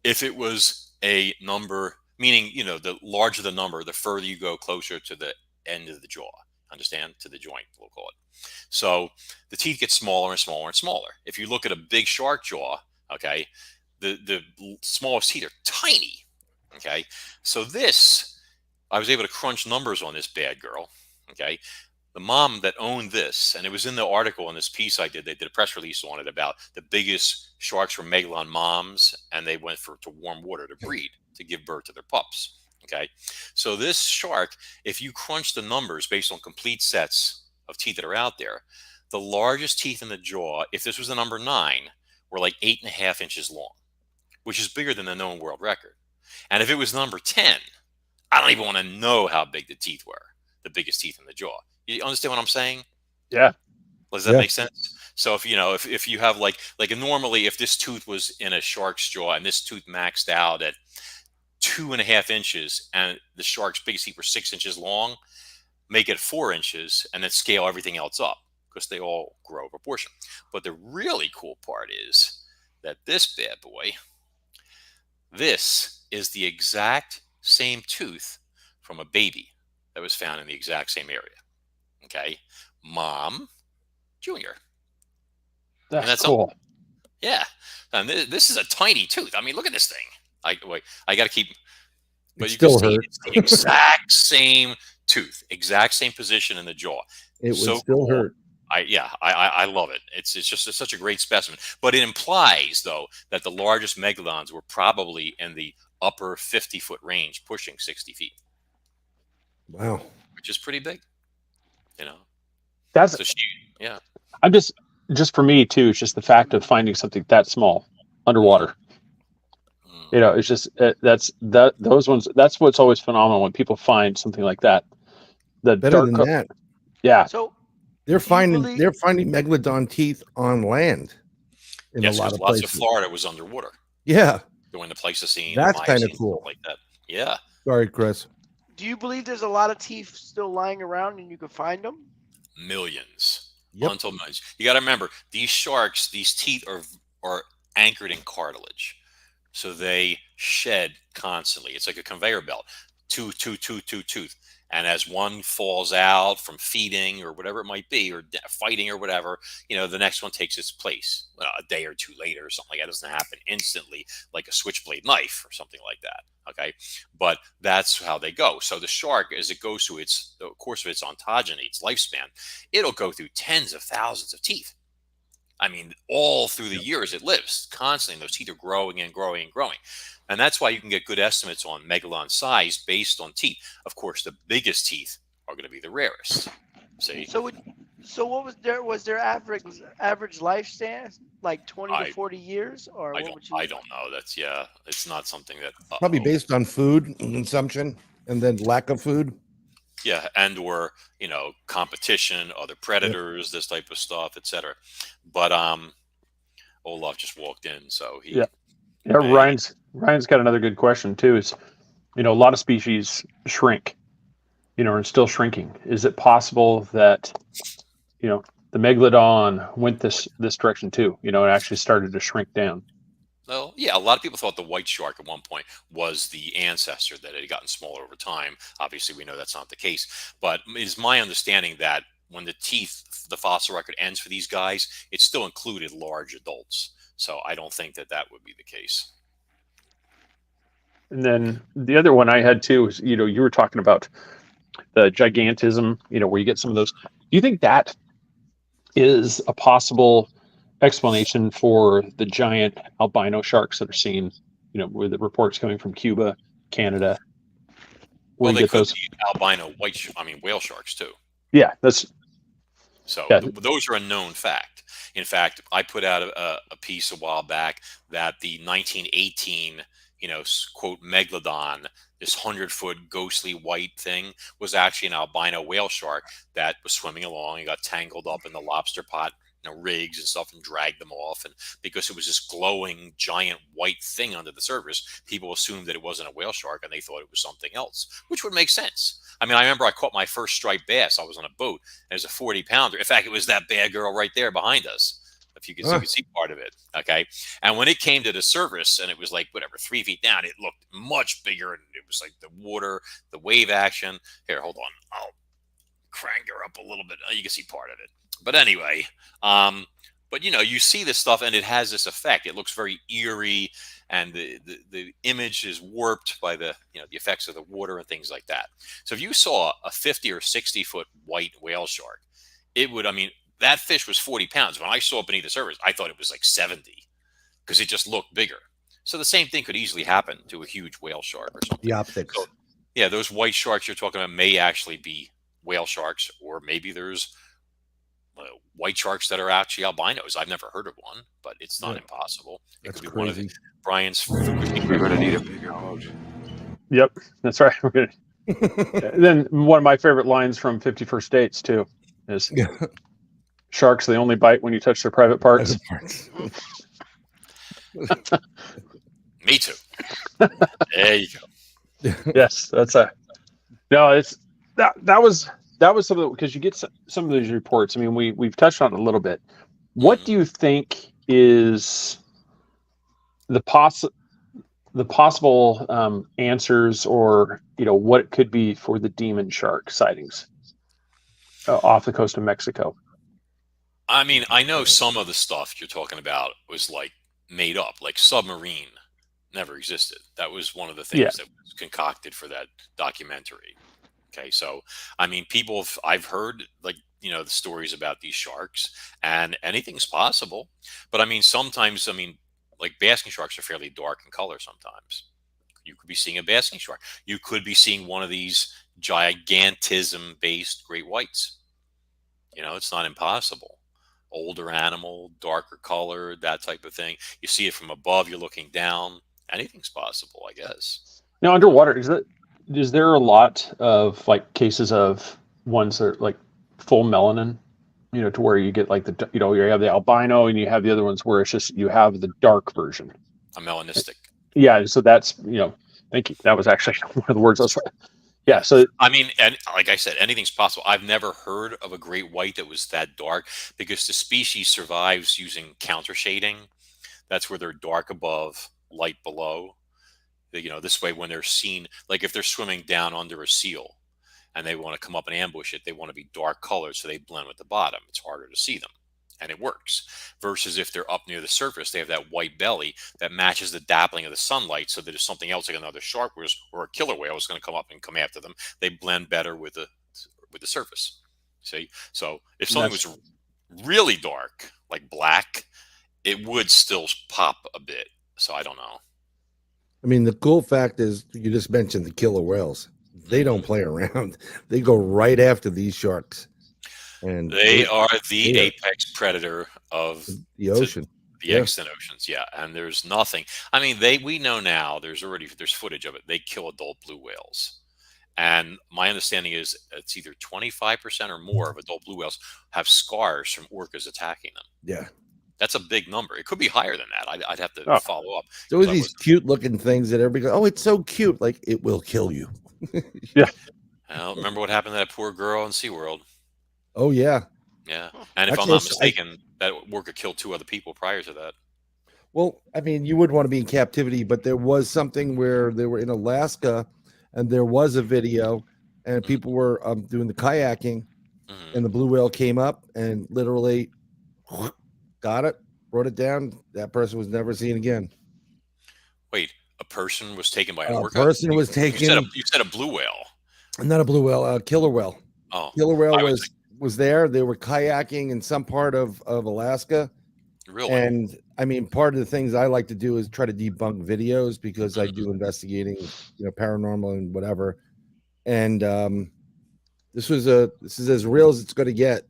if it was a number, meaning, the larger the number, the further you go closer to the end of the jaw, understand, to the joint, we'll call it. So the teeth get smaller and smaller and smaller. If you look at a big shark jaw, okay, the smallest teeth are tiny, okay? So this, I was able to crunch numbers on this bad girl, okay? The mom that owned this, and it was in the article in this piece I did, they did a press release on it about the biggest sharks were megalodon moms, and they went to warm water to breed, to give birth to their pups, okay? So this shark, if you crunch the numbers based on complete sets of teeth that are out there, the largest teeth in the jaw, if this was a number 9, were like 8.5 inches long, which is bigger than the known world record. And if it was number 10, I don't even want to know how big the teeth were, the biggest teeth in the jaw. You understand what I'm saying? Yeah. Does that make sense? So if if you have like normally if this tooth was in a shark's jaw and this tooth maxed out at 2.5 inches and the shark's biggest teeth were 6 inches long, make it 4 inches and then scale everything else up because they all grow proportion. But the really cool part is that this bad boy, this is the exact same tooth from a baby that was found in the exact same area. Okay, Mom, Junior. That's cool. Yeah, and this is a tiny tooth. I mean, look at this thing. I got to keep. But you can see it's the exact same tooth, exact same position in the jaw. It would still hurt. I love it. It's such a great specimen. But it implies though that the largest megalodons were probably in the upper 50-foot range, pushing 60 feet. Wow, which is pretty big. That's yeah. I'm just for me too. It's just the fact of finding something that small underwater. It's just those ones. That's what's always phenomenal when people find something like that. Better than that. Yeah. So they're finding megalodon teeth on land in a lot of lots places. of Florida was underwater. Yeah. During the Pleistocene. That's kind of cool. Like that. Yeah. Sorry, Chris. Do you believe there's a lot of teeth still lying around and you can find them? Millions. Yep. Until millions. You got to remember, these sharks, these teeth are anchored in cartilage. So they shed constantly. It's like a conveyor belt. Tooth. And as one falls out from feeding or whatever it might be, or fighting or whatever, the next one takes its place a day or two later or something like that. It doesn't happen instantly like a switchblade knife or something like that. Okay. But that's how they go. So the shark, as it goes through the course of its ontogeny, its lifespan, it'll go through tens of thousands of teeth. I mean, all through the years it lives constantly. Those teeth are growing and growing and growing. And that's why you can get good estimates on megalodon size based on teeth. Of course, the biggest teeth are going to be the rarest. See? So what was their average lifespan, like 20 to 40 years, or I what don't, would you? I don't know. It's not something that Probably based on food consumption and then lack of food. Yeah, and or competition, other predators, this type of stuff, etc. But Olaf just walked in, so he. Yeah. Ryan's got another good question too. Is a lot of species shrink, and still shrinking. Is it possible that the megalodon went this direction too? It actually started to shrink down. Well, yeah, a lot of people thought the white shark at one point was the ancestor, that it had gotten smaller over time. Obviously, we know that's not the case. But it is my understanding that when the fossil record ends for these guys, it still included large adults. So I don't think that would be the case. And then the other one I had too is, you were talking about the gigantism, where you get some of those. Do you think that is a possible explanation for the giant albino sharks that are seen, with the reports coming from Cuba, Canada? Well, they could be albino whale sharks too. Yeah, those are a known fact. In fact, I put out a piece a while back that the 1918, quote, Megalodon, this 100-foot ghostly white thing, was actually an albino whale shark that was swimming along and got tangled up in the lobster pot rigs and stuff and dragged them off. And because it was this glowing giant white thing under the surface, people assumed that it wasn't a whale shark and they thought it was something else, which would make sense. I mean, I remember I caught my first striped bass. I was on a boat. And it was a 40-pounder. In fact, it was that bad girl right there behind us. If you can see part of it. Okay. And when it came to the surface and it was like, 3 feet down, it looked much bigger. And it was like the water, the wave action. Here, hold on. I'll crank her up a little bit. You can see part of it. But anyway, but you see this stuff and it has this effect. It looks very eerie, and the image is warped by the the effects of the water and things like that. So if you saw a 50 or 60-foot white whale shark, it would, that fish was 40 pounds. When I saw it beneath the surface, I thought it was like 70 because it just looked bigger. So the same thing could easily happen to a huge whale shark or something. The optics. So, yeah, those white sharks you're talking about may actually be whale sharks, or maybe there's white sharks that are actually albinos. I've never heard of one, but it's not impossible. It That's could be crazy. one of Brian's. We're going to need a bigger boat. Yep, that's right. Then one of my favorite lines from 51st Dates too is, "Sharks, they only bite when you touch their private parts." Me too. There you go. Yes, that's that was some of the, because you get some of these reports. We've touched on it a little bit. What do you think is the possible answers, or what it could be for the demon shark sightings off the coast of Mexico? I know some of the stuff you're talking about was like made up, like submarine never existed. That was one of the things that was concocted for that documentary. Okay, so I've heard the stories about these sharks, and anything's possible. But sometimes like basking sharks are fairly dark in color. Sometimes you could be seeing a basking shark. You could be seeing one of these gigantism-based great whites. It's not impossible. Older animal, darker color, that type of thing. You see it from above. You're looking down. Anything's possible, I guess. Now, underwater, is there a lot of cases of ones that are like full melanin, to where you get like you have the albino and you have the other ones where it's just you have the dark version? A melanistic. Yeah, so that's thank you. That was actually one of the words I was. Yeah. So I mean, and like I said, anything's possible. I've never heard of a great white that was that dark because the species survives using counter shading. That's where they're dark above, light below. This way when they're seen, like if they're swimming down under a seal and they want to come up and ambush it, they want to be dark colored so they blend with the bottom. It's harder to see them. And it works. Versus if they're up near the surface, they have that white belly that matches the dappling of the sunlight so that if something else like another shark or a killer whale is going to come up and come after them, they blend better with the surface. See? So if something was really dark, like black, it would still pop a bit. So I don't know. I mean, the cool fact is you just mentioned the killer whales. They don't play around. They go right after these sharks. And they are the apex predator of the ocean. The extant oceans, yeah. And there's nothing. I mean, we know now there's footage of it. They kill adult blue whales. And my understanding is it's either 25% or more of adult blue whales have scars from orcas attacking them. Yeah. That's a big number. It could be higher than that. I'd have to follow up. There were these cute looking things that everybody goes, oh, it's so cute. Like, it will kill you. Yeah. Well, remember what happened to that poor girl in SeaWorld? Oh, yeah. Yeah. And if I'm not mistaken, that orca killed 2 other people prior to that. Well, I mean, you wouldn't want to be in captivity, but there was something where they were in Alaska and there was a video and people were doing the kayaking and the blue whale came up and literally got it, brought it down. That person was never seen again. Wait, a person was taken by an orca? A person was taken. You said a blue whale. Not a blue whale, a killer whale. Oh, killer whale was there. They were kayaking in some part of Alaska. Really? And I mean, part of the things I like to do is try to debunk videos because I do investigating, paranormal and whatever. And this is as real as it's going to get.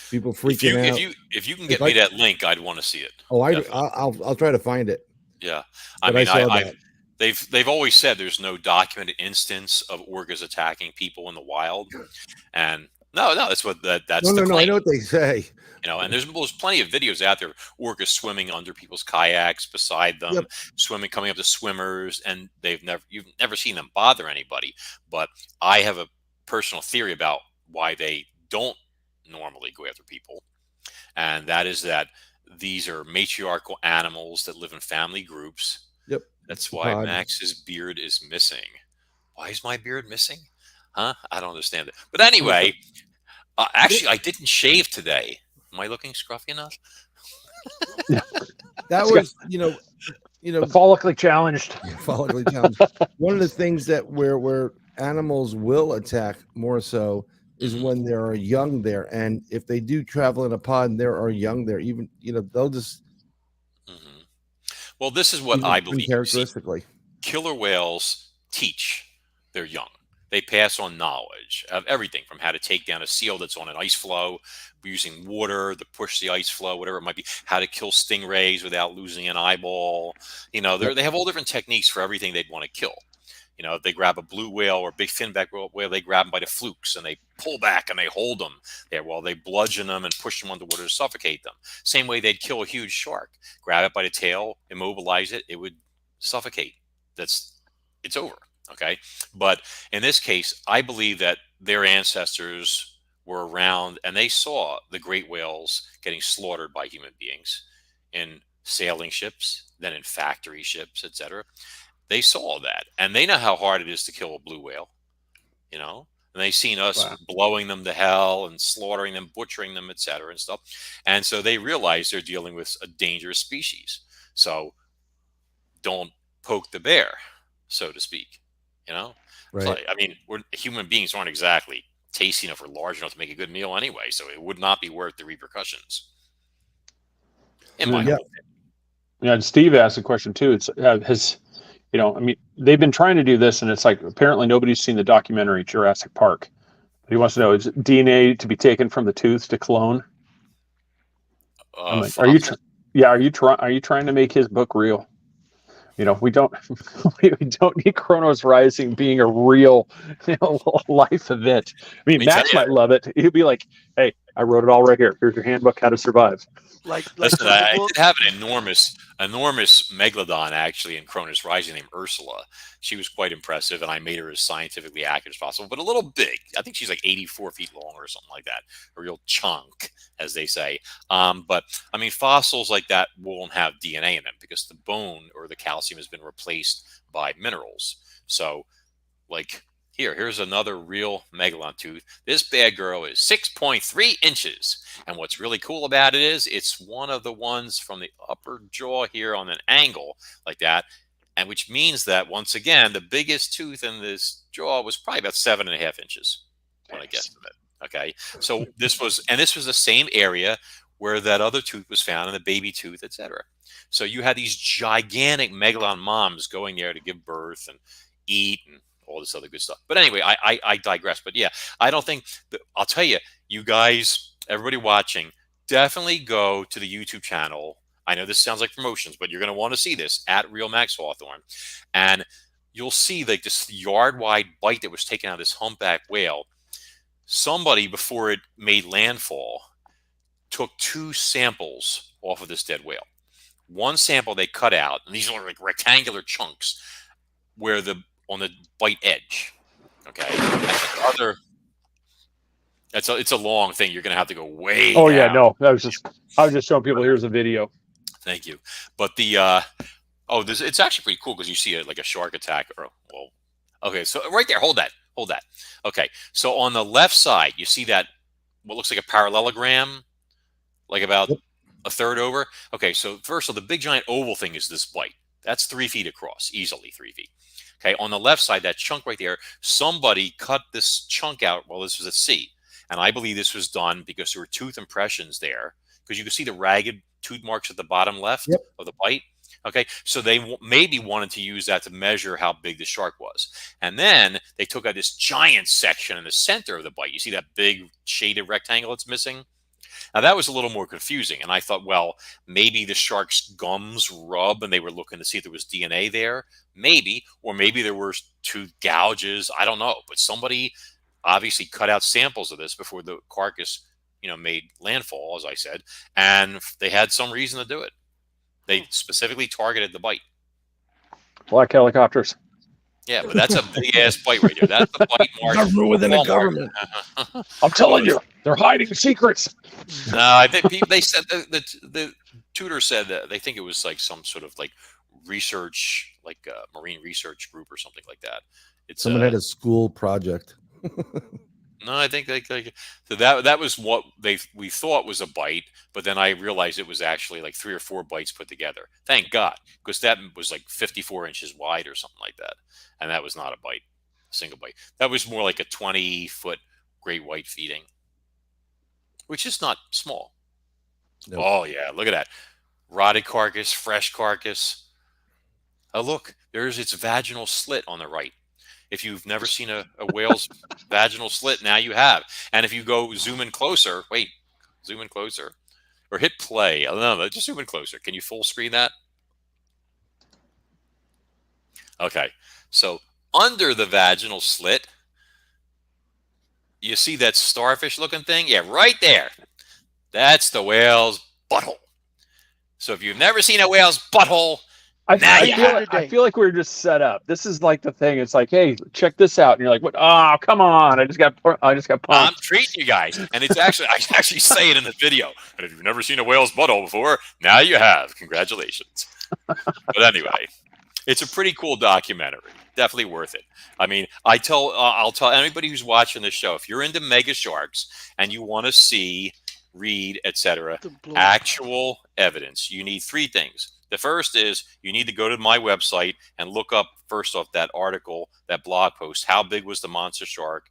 People freaking out. If you can get me that link, I'd want to see it. Oh, I'll try to find it. Yeah, I mean, they've always said there's no documented instance of orcas attacking people in the wild, and no, that's what that's the claim. I know what they say. And there's plenty of videos out there, orcas swimming under people's kayaks, beside them, swimming, coming up to swimmers, and you've never seen them bother anybody. But I have a personal theory about why they don't normally go after people, and that is that these are matriarchal animals that live in family groups. Yep. That's why Max's beard is missing. Why is my beard missing? Huh? I don't understand it. But anyway, actually, I didn't shave today. Am I looking scruffy enough? That was, the follically challenged. Follically challenged. One of the things that where animals will attack more so is when there are young there, and if they do travel in a pod and there are young there, even they'll just. Well, this is what I believe. Characteristically, killer whales teach their young. They pass on knowledge of everything from how to take down a seal that's on an ice floe, using water to push the ice floe, whatever it might be, how to kill stingrays without losing an eyeball. They have all different techniques for everything they'd want to kill. If they grab a blue whale or big finback whale, they grab them by the flukes and they pull back and they hold them there while they bludgeon them and push them underwater to suffocate them. Same way they'd kill a huge shark, grab it by the tail, immobilize it, it would suffocate. It's over. Okay. But in this case, I believe that their ancestors were around and they saw the great whales getting slaughtered by human beings in sailing ships, then in factory ships, etc. They saw that, and they know how hard it is to kill a blue whale, and they've seen us blowing them to hell and slaughtering them, butchering them, etc. and stuff. And so they realize they're dealing with a dangerous species. So don't poke the bear, so to speak, Right. So, I mean, human beings aren't exactly tasty enough or large enough to make a good meal anyway, so it would not be worth the repercussions. In my opinion. Yeah, and Steve asked a question too. It's they've been trying to do this, and it's like apparently nobody's seen the documentary Jurassic Park. But he wants to know: is DNA to be taken from the tooth to clone? Are you trying to make his book real? We don't need Kronos Rising being a real life event. I mean, Max might love it. He'd be like, "Hey, I wrote it all right here. Here's your handbook, how to survive. Like Listen, from the I book. did have an enormous Megalodon actually in Kronos Rising named Ursula. She was quite impressive, and I made her as scientifically accurate as possible, but a little big. I think she's like 84 feet long or something like that. A real chunk, as they say. But I mean, fossils like that won't have DNA in them because the bone or the calcium has been replaced by minerals. So, like, here's another real megalodon tooth. This bad girl is 6.3 inches. And what's really cool about it is it's one of the ones from the upper jaw here on an angle like that. And which means that, once again, the biggest tooth in this jaw was probably about 7.5 inches when I guesstimate. Okay. So this was the same area where that other tooth was found, and the baby tooth, etc. So you had these gigantic megalodon moms going there to give birth and eat and all this other good stuff. But anyway, I digress. But yeah, I don't think I'll tell you, you guys, everybody watching, definitely go to the YouTube channel. I know this sounds like promotions, but you're going to want to see this at Real Max Hawthorne. And you'll see like this yard wide bite that was taken out of this humpback whale. Somebody, before it made landfall, took 2 samples off of this dead whale. One sample they cut out, and these are like rectangular chunks where on the bite edge. Okay. It's a long thing. You're going to have to go way Oh down. yeah, no. I was just showing people. Here's a video. Thank you. But it's actually pretty cool because you see like a shark attack. Okay, so right there, hold that. Okay, so on the left side, you see that what looks like a parallelogram, like about a third over. Okay, so first of all, the big giant oval thing is this bite. That's 3 feet across, easily 3 feet. Okay, on the left side, that chunk right there, somebody cut this chunk out while this was at sea. And I believe this was done because there were tooth impressions there, because you can see the ragged tooth marks at the bottom left of the bite. Okay, so they maybe wanted to use that to measure how big the shark was. And then they took out this giant section in the center of the bite. You see that big shaded rectangle it's missing? Now, that was a little more confusing. And I thought, well, maybe the shark's gums rub and they were looking to see if there was DNA there. Maybe. Or maybe there were tooth gouges. I don't know. But somebody obviously cut out samples of this before the carcass, made landfall, as I said. And they had some reason to do it. They specifically targeted the bite. Black helicopters. Yeah, but that's a big-ass bite right there. That's the bite mark. Government within a government. I'm telling you, they're hiding secrets. No, I think they said the tutor said that they think it was like some sort of like research, like a marine research group or something like that. Someone had a school project. No, I think so that was what we thought was a bite, but then I realized it was actually like 3 or 4 bites put together. Thank God, because that was like 54 inches wide or something like that, and that was not a bite, a single bite. That was more like a 20-foot great white feeding, which is not small. Nope. Oh yeah, look at that rotted carcass, fresh carcass. Oh look, there's its vaginal slit on the right. If you've never seen a whale's vaginal slit, now you have. And if you go zoom in closer, or hit play. I don't know, just zoom in closer. Can you full screen that? Okay, so under the vaginal slit, you see that starfish looking thing? Yeah, right there. That's the whale's butthole. So if you've never seen a whale's butthole, I feel like we were just set up. This is like the thing. It's like, hey, check this out, and you're like, "What? Oh, come on! I just got pumped." I'm treating you guys, and it's actually I actually say it in the video. And if you've never seen a whale's butthole before, now you have. Congratulations. But anyway, it's a pretty cool documentary. Definitely worth it. I mean, I'll tell anybody who's watching this show, if you're into mega sharks and you want to see, read, etc., actual evidence, you need 3 things. The first is you need to go to my website and look up, first off, that article, that blog post, how big was the monster shark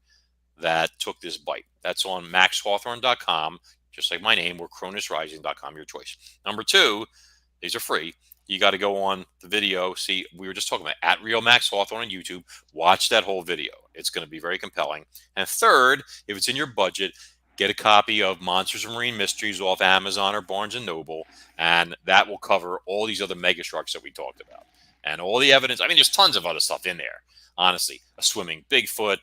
that took this bite. That's on maxhawthorne.com, just like my name, or kronosrising.com, your choice. Number 2, these are free. You got to go on the video. See, we were just talking about at Real Max Hawthorne on YouTube. Watch that whole video. It's going to be very compelling. And third, if it's in your budget, get a copy of Monsters and Marine Mysteries off Amazon or Barnes & Noble, and that will cover all these other mega sharks that we talked about. And all the evidence, I mean, there's tons of other stuff in there, honestly. A swimming Bigfoot,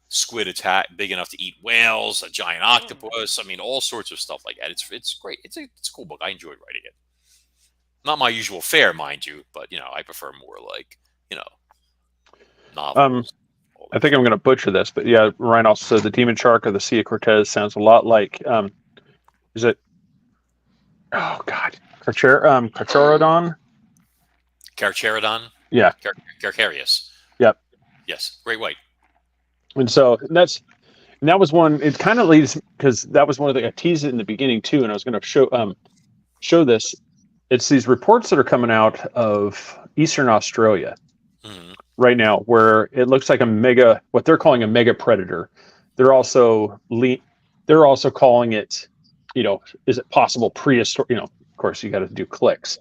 squid attack big enough to eat whales, a giant octopus. I mean, all sorts of stuff like that. It's great. It's a cool book. I enjoyed writing it. Not my usual fare, mind you, but I prefer more like novels. I think I'm going to butcher this, but yeah, Ryan also said the demon shark of the Sea of Cortez sounds a lot like is it? Oh God, Carcharodon. Carcharodon. Yeah. Carcharias. Yep. Yes. Great white. And so that was one. It kind of leads because that was one of the I teased it in the beginning too, and I was going to show this. It's these reports that are coming out of Eastern Australia right now, where it looks like what they're calling a mega predator. They're also calling it, is it possible prehistoric? Of course, you got to do clicks,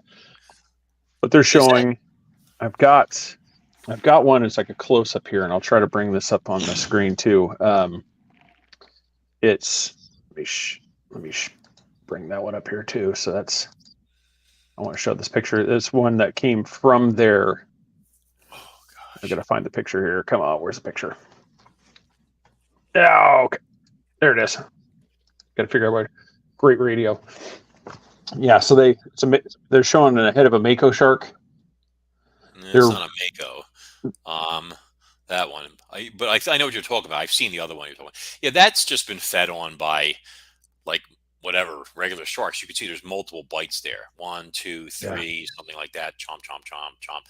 but they're showing. I've got one. It's like a close up here, and I'll try to bring this up on the screen too. Let me bring that one up here too. So I want to show this picture. This one that came from there. Oh gosh! I gotta find the picture here. Come on, where's the picture? Oh, okay. There it is. Got to figure out where. Great radio. Yeah, so they're showing the head of a mako shark. It's not a mako. That one. But I know what you're talking about. I've seen the other one you're talking about. Yeah, that's just been fed on by like whatever regular sharks. You can see there's multiple bites there. 1, 2, 3, something like that. Chomp, chomp, chomp, chomp.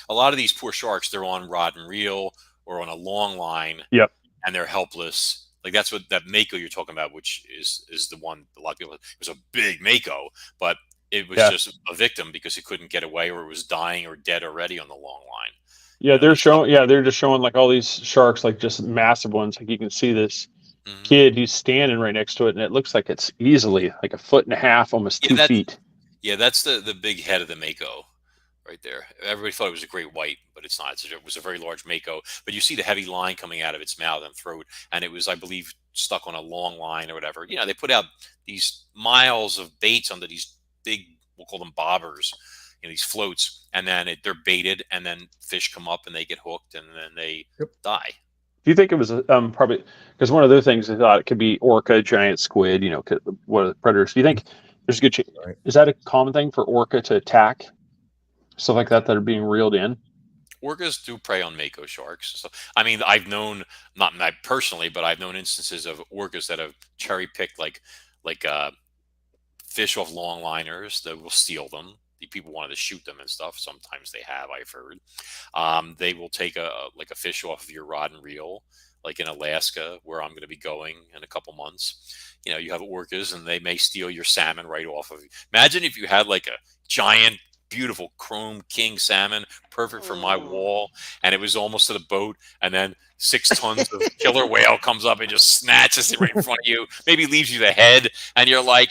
A lot of these poor sharks, they're on rod and reel or on a long line. Yep. And they're helpless. Like that's what that mako you're talking about, which is the one a lot of people. It was a big mako, but it was just a victim because it couldn't get away or it was dying or dead already on the long line. Yeah, they're just showing like all these sharks, like just massive ones. Like you can see this kid, he's standing right next to it, and it looks like it's easily like 1.5 feet, almost 2 feet. Yeah, that's the big head of the mako right there. Everybody thought it was a great white, but it's not. It was a very large mako. But you see the heavy line coming out of its mouth and throat, and it was, I believe, stuck on a long line or whatever. They put out these miles of baits onto these big, we'll call them bobbers, these floats, and then they're baited, and then fish come up and they get hooked, and then they die. Do you think it was probably because one of the things I thought it could be orca, giant squid, what are the predators? Do you think there's a good chance? Right. Is that a common thing for orca to attack stuff like that are being reeled in? Orcas do prey on mako sharks. So, I mean, I've known, not personally, but I've known instances of orcas that have cherry picked like fish off long liners that will steal them. The people wanted to shoot them and stuff. Sometimes they have, I've heard. They will take a fish off of your rod and reel, like in Alaska, where I'm going to be going in a couple months. You have orcas, and they may steal your salmon right off of you. Imagine if you had like a giant, beautiful chrome king salmon, perfect for my wall, and it was almost to the boat, and then 6 tons of killer whale comes up and just snatches it right in front of you, maybe leaves you the head, and you're like,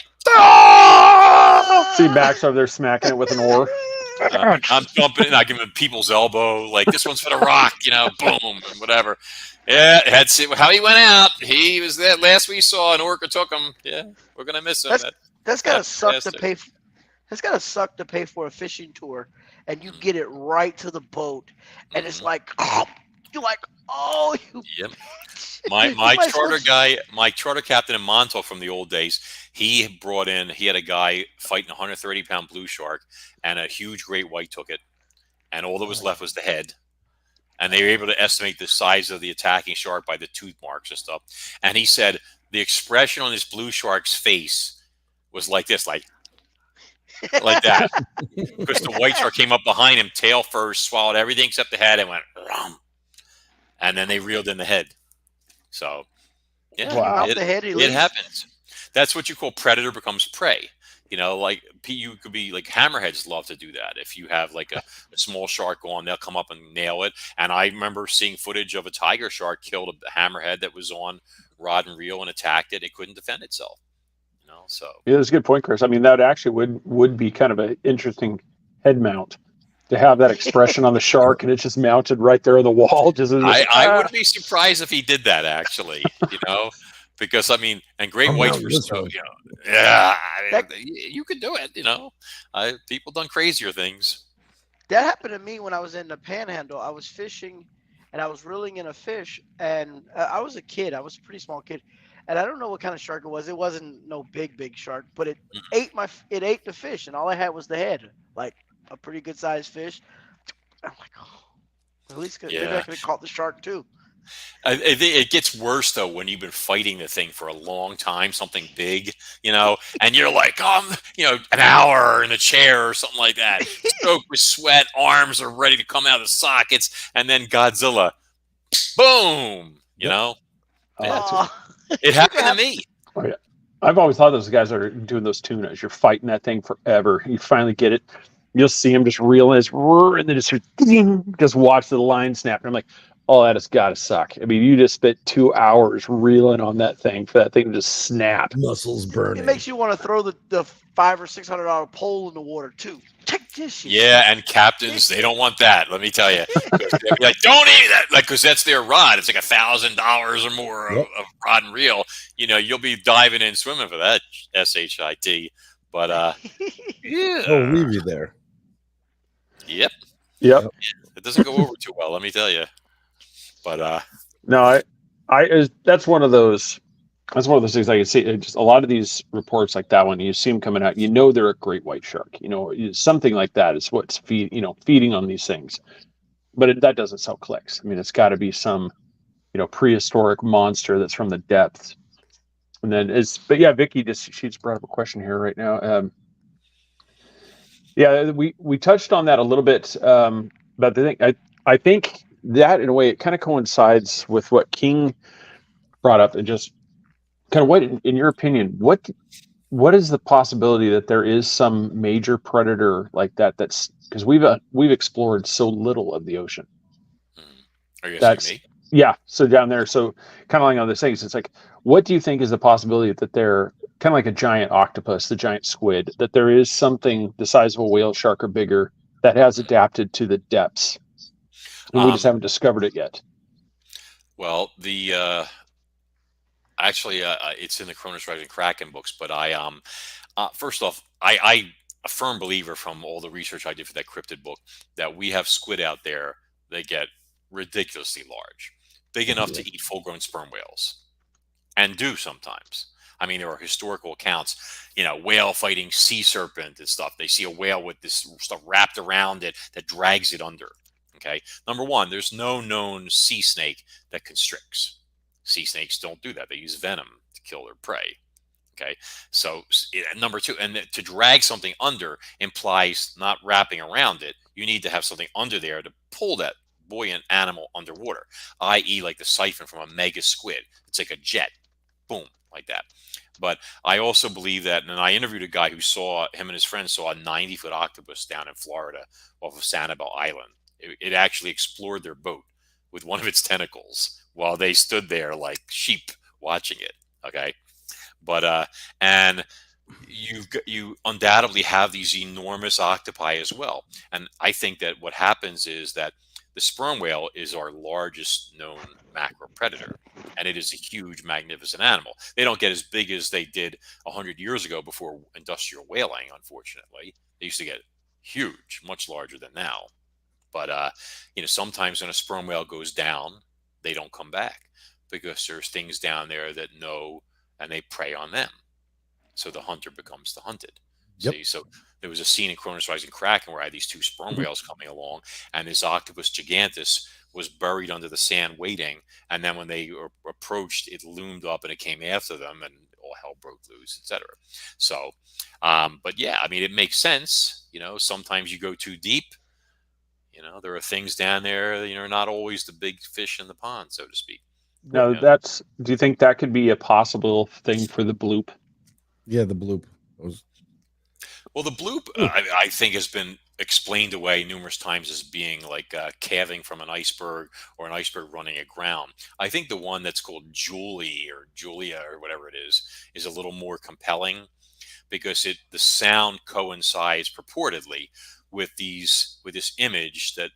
see Max over there smacking it with an oar. I'm jumping and I give him a people's elbow, like this one's for the rock, boom, and whatever. Yeah, that's it. How he went out. He was there last we saw, an orca took him. Yeah, we're gonna miss him. That's gotta suck to pay. It's gotta suck to pay for a fishing tour, and you get it right to the boat, and it's like, you're like, oh, you. Yep. My charter captain in Montauk from the old days, he had a guy fighting a 130-pound blue shark, and a huge great white took it, and all that was left was the head. And they were able to estimate the size of the attacking shark by the tooth marks and stuff. And he said the expression on this blue shark's face was like this, like that. Because the white shark came up behind him, tail first, swallowed everything except the head, and went, rum. And then they reeled in the head. So, yeah, wow. It happens. That's what you call predator becomes prey. Like you could be like hammerheads love to do that. If you have like a small shark on, they'll come up and nail it. And I remember seeing footage of a tiger shark killed a hammerhead that was on rod and reel and attacked it. It couldn't defend itself. So yeah, that's a good point, Chris. I mean, that actually would be kind of an interesting head mount to have that expression on the shark, and it's just mounted right there on the wall. I wouldn't be surprised if he did that actually. Because I mean, and great whites were so, you could do it. People done crazier things. That happened to me when I was in the Panhandle. I was fishing, and I was reeling in a fish, and I was a kid. I was a pretty small kid, and I don't know what kind of shark it was. It wasn't no big shark, but it ate the fish, and all I had was the head, like a pretty good sized fish. I'm like, oh, at least maybe I could have caught the shark too. I think it gets worse though when you've been fighting the thing for a long time, something big, and you're like, an hour in a chair or something like that, soaked with sweat, arms are ready to come out of the sockets, and then Godzilla, boom, you know. It happened to me. Oh, yeah. I've always thought those guys are doing those tunas. You're fighting that thing forever. You finally get it. You'll see them just reeling, and then just watch the line snap. And I'm like, oh, that has got to suck. I mean, you just spent 2 hours reeling on that thing for that thing to just snap. Muscles burning. It makes you want to throw the $500 or $600 pole in the water too. Take this shit. Yeah, and captains, they don't want that. Let me tell you, they'll be like, don't eat that, like, because that's their rod. It's like $1,000 or more of rod and reel. You'll be diving in swimming for that shit. But yeah, I'll leave you there. Yep. It doesn't go over too well, let me tell you. But no, that's one of those. That's one of those things I can see. Just a lot of these reports like that one, you see them coming out. They're a great white shark. Something like that is what's feeding on these things. But that doesn't sell clicks. I mean, it's got to be some prehistoric monster that's from the depths. And then Vicky she just brought up a question here right now. We touched on that a little bit. But the thing, I think that in a way it kind of coincides with what King brought up, and just kind of what, in your opinion, what is the possibility that there is some major predator like that? That's because we've explored so little of the ocean. Are you asking me? Yeah. So down there, so kind of like on the things, it's like, what do you think is the possibility that they're kind of like a giant octopus, the giant squid, that there is something the size of a whale shark or bigger that has adapted to the depths? And we just haven't discovered it yet. Well, actually, it's in the Kronos Rising Kraken books. But first off, I a firm believer from all the research I did for that cryptid book that we have squid out there. They get ridiculously large, big enough to eat full-grown sperm whales, and do sometimes. I mean, there are historical accounts, whale fighting sea serpent and stuff. They see a whale with this stuff wrapped around it that drags it under. Okay. Number one, there's no known sea snake that constricts. Sea snakes don't do that. They use venom to kill their prey. Okay. So number two, and to drag something under implies not wrapping around it. You need to have something under there to pull that buoyant animal underwater, i.e. like the siphon from a mega squid. It's like a jet. Boom, like that. But I also believe that, and I interviewed a guy who him and his friends saw a 90-foot octopus down in Florida off of Sanibel Island. It actually explored their boat with one of its tentacles while they stood there like sheep watching it. Okay. But, and you undoubtedly have these enormous octopi as well. And I think that what happens is that the sperm whale is our largest known macro predator, and it is a huge, magnificent animal. They don't get as big as they did 100 years ago before industrial whaling, unfortunately. They used to get huge, much larger than now. But, sometimes when a sperm whale goes down, they don't come back because there's things down there that know and they prey on them. So the hunter becomes the hunted. Yep. See, so there was a scene in Kronos Rising Kraken where I had these two sperm whales coming along, and this octopus gigantus was buried under the sand waiting. And then when they approached, it loomed up and it came after them, and all hell broke loose, etc. So, but yeah, I mean, it makes sense. Sometimes you go too deep. There are things down there, not always the big fish in the pond, so to speak. No, do you think that could be a possible thing for the bloop? Yeah, the bloop. Well, the bloop, I think, has been explained away numerous times as being like calving from an iceberg or an iceberg running aground. I think the one that's called Julia or whatever it is a little more compelling because the sound coincides purportedly with this image that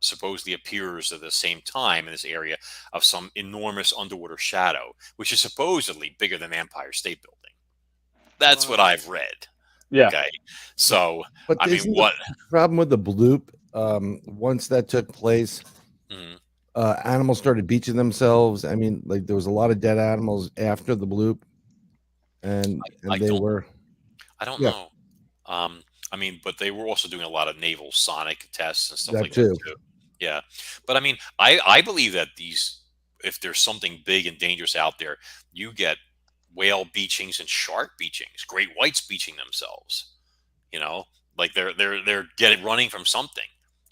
supposedly appears at the same time in this area of some enormous underwater shadow, which is supposedly bigger than the Empire State Building. That's what I've read. Yeah. Okay. So, but I mean, what the problem with the bloop? Once that took place, Animals started beaching themselves. I mean, like there was a lot of dead animals after the bloop, and I they don't were. I don't Yeah. know. I mean, but they were also doing a lot of naval sonic tests and stuff That like too. that too. Yeah, but I mean, I believe that if there's something big and dangerous out there, you get whale beachings and shark beachings, great whites beaching themselves. You know, like they're getting running from something.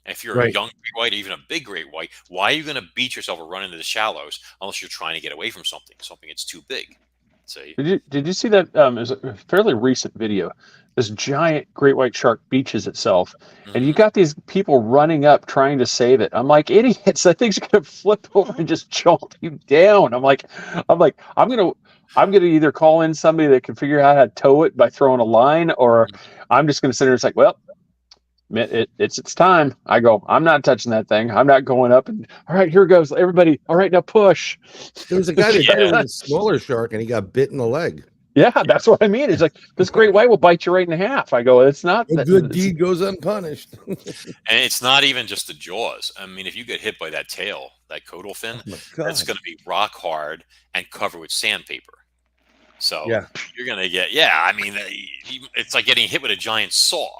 And if you're a Right. young great white, or even a big great white, why are you going to beach yourself or run into the shallows unless you're trying to get away from something that's too big? See, Did you see that? It was a fairly recent video. This giant great white shark beaches itself, and you Mhm. got these people running up trying to save it. I'm like, idiots! That thing's gonna flip over and just chomp you down. I'm gonna either call in somebody that can figure out how to tow it by throwing a line, or I'm just gonna sit there and say, well, it's time. I'm not touching that thing. I'm not going up and all right, here goes everybody. All right, now push. There was a guy that did it Yeah. with a smaller shark, and he got bit in the leg. Yeah, that's what I mean. It's like this great white will bite you right in half. I go, it's not A that. good deed goes unpunished. And it's not even just the jaws. I mean, if you get hit by that tail, that caudal fin, Oh my that's God. going to be rock hard and covered with sandpaper. So Yeah. you're going to get, I mean, it's like getting hit with a giant saw.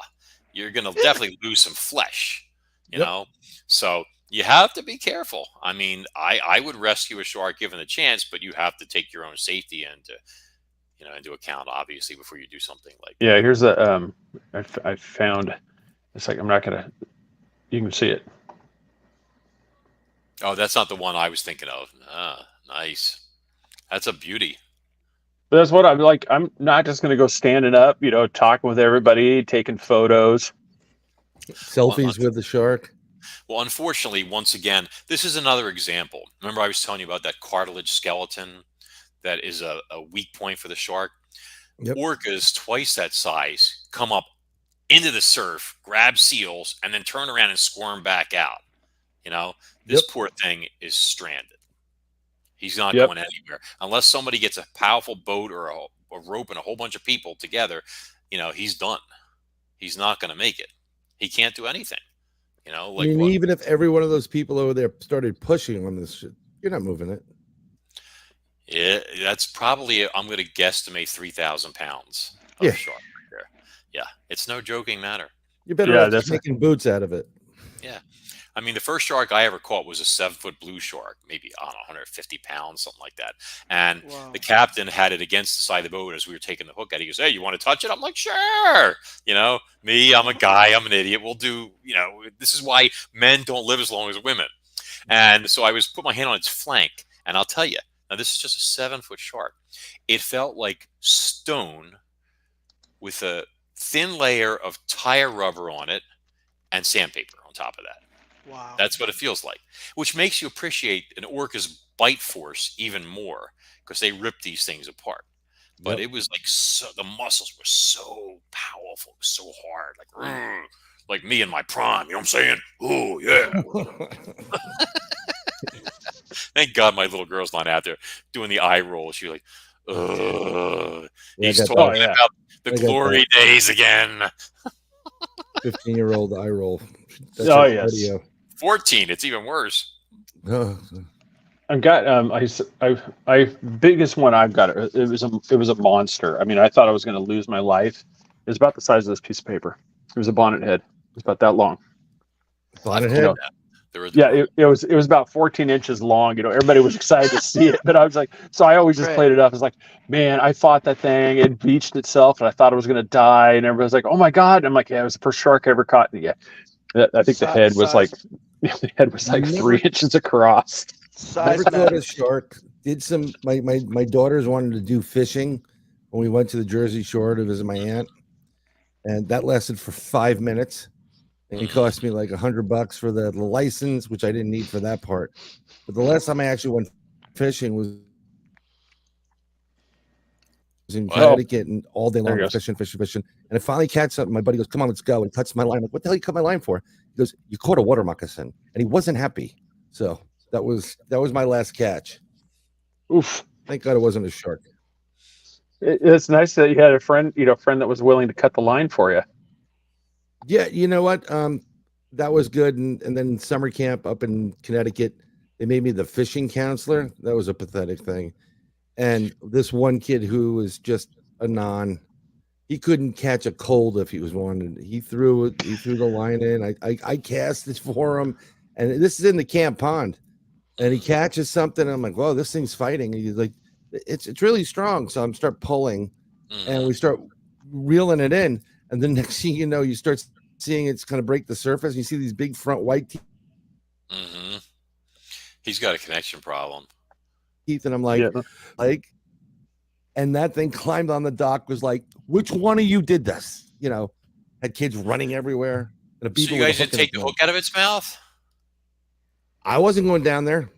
You're going to definitely lose some flesh, you Yep. know? So you have to be careful. I mean, I would rescue a shark given the chance, but you have to take your own safety into account, obviously, before you do something like Yeah, here's a I found. It's like I'm not gonna. You can see it. Oh, that's not the one I was thinking of. Ah, nice. That's a beauty. But that's what I'm like. I'm not just gonna go standing up, talking with everybody, taking photos. Selfies with the shark. Well, unfortunately, once again, this is another example. Remember, I was telling you about that cartilage skeleton that is a weak point for the shark? Yep. Orcas, twice that size, come up into the surf, grab seals, and then turn around and squirm back out. This poor thing is stranded. He's not Yep. going anywhere unless somebody gets a powerful boat or a rope and a whole bunch of people together. He's done. He's not going to make it. He can't do anything. I mean, even if every one of those people over there started pushing on this shit, you're not moving it. Yeah, that's probably, I'm going to guesstimate 3,000 pounds of Yeah. shark right there. Yeah, it's no joking matter. You're better off just making boots out of it. Yeah. I mean, the first shark I ever caught was a 7-foot blue shark, maybe, I don't know, 150 pounds, something like that. And the captain had it against the side of the boat as we were taking the hook out. He goes, hey, you want to touch it? I'm like, sure. Me, I'm a guy, I'm an idiot. We'll do, this is why men don't live as long as women. And so I put my hand on its flank, and I'll tell you, now this is just a 7-foot shark. It felt like stone with a thin layer of tire rubber on it and sandpaper on top of that. Wow. That's what it feels like, which makes you appreciate an orca's bite force even more because they rip these things apart. But it was like the muscles were so powerful, so hard, like me in my prime. You know what I'm saying? Oh yeah. Thank God my little girl's not out there doing the eye roll. She's like, ugh. He's talking about the glory days again. 15-year-old eye roll. That's yes. Video. 14. It's even worse. I've got I biggest one I've got. It was a monster. I mean, I thought I was going to lose my life. It was about the size of this piece of paper. It was a bonnet head. It was about that long. Bonnet head. It was about 14 inches long. Everybody was excited to see it, but I was like, so I always just played it up as like, man, I fought that thing. It beached itself, and I thought it was going to die. And everybody was like, oh my god. And I'm like, yeah, it was the first shark I ever caught. And yeah, I think the head was like 3 inches across. Never caught a shark. Did some. My daughters wanted to do fishing when we went to the Jersey Shore to visit my aunt, and that lasted for 5 minutes. And it cost me like $100 for the license, which I didn't need for that part. But the last time I actually went fishing was in Connecticut, and all day long fishing. And I finally catch something. My buddy goes, "Come on, let's go." And cuts my line. I'm like, "What the hell you cut my line for?" He goes, "You caught a water moccasin," and he wasn't happy. So that was my last catch. Oof! Thank God it wasn't a shark. It's nice that you had a friend that was willing to cut the line for you. Yeah, you know what? That was good. And then summer camp up in Connecticut, They made me the fishing counselor. That was a pathetic thing. And this one kid who was just a he couldn't catch a cold if he was wanted. He threw the line in. I cast it for him. And this is in the camp pond. And he catches something. And I'm like, whoa, this thing's fighting. And he's like, it's really strong. So I'm start pulling and we start reeling it in. And then next thing you know, you start seeing it's kind of break the surface. You see these big front white teeth. He's got a connection problem. And I'm like, and that thing climbed on the dock, was like, which one of you did this? You know, had kids running everywhere. And So you guys didn't take the hook out of its mouth? I wasn't going down there.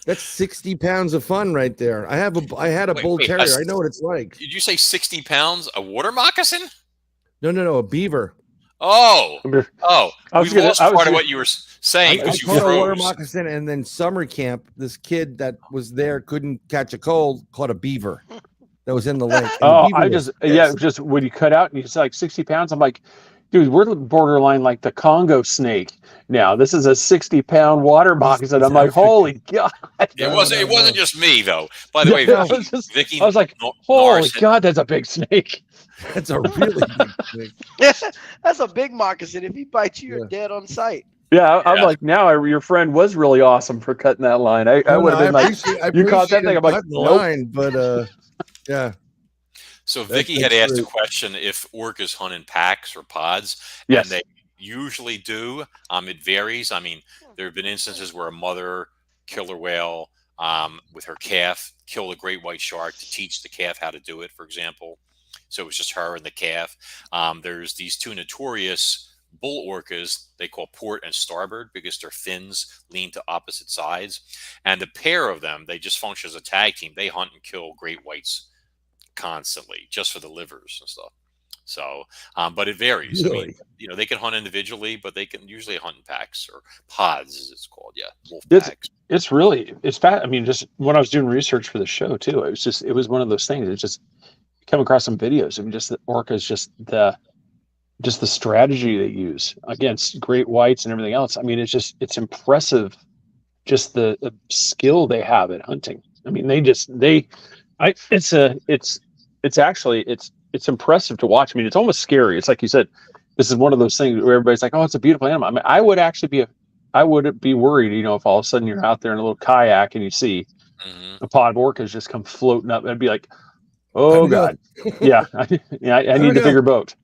That's 60 pounds of fun right there. I had a bull terrier. I know what it's like. Did you say 60 pounds? A water moccasin? No, a beaver. Oh. We lost part of what you were saying. I caught a water moccasin, and then summer camp, this kid that was there couldn't catch a cold, caught a beaver that was in the lake. Just when you cut out and you say like 60 pounds, I'm like, dude, we're borderline like the Congo snake. Now this is a 60-pound water moccasin. I'm like, holy God! It wasn't just me though. By the way, Vicky, I was like, holy God, that's a big snake. That's a really big snake. That's a big moccasin. If he bites you, you're dead on sight. Yeah, I'm like, now your friend was really awesome for cutting that line. I would have been like, you caught that thing. I'm like, nope. Line, but yeah. So Vicky had asked a question if orcas hunt in packs or pods. Yes. And they usually do. It varies. I mean, there have been instances where a mother killer whale with her calf killed a great white shark to teach the calf how to do it, for example. So it was just her and the calf. There's these two notorious bull orcas they call port and starboard because their fins lean to opposite sides. And the pair of them, they just function as a tag team. They hunt and kill great whites constantly just for the livers and stuff. So but it varies. Really? I mean, they can hunt individually, but they can usually hunt in packs or pods, as it's called. Wolf packs. It's fat. I mean, just when I was doing research for the show too, it was one of those things. It's just come across some videos. I mean, just the orcas, just the strategy they use against great whites and everything else. I mean, it's impressive, just the skill they have at hunting. I mean, it's impressive to watch. I mean, it's almost scary. It's like you said, this is one of those things where everybody's like, oh, it's a beautiful animal. I mean, I would be worried, if all of a sudden you're out there in a little kayak and you see a pod of orcas just come floating up. I'd be like, oh God. I need a bigger boat.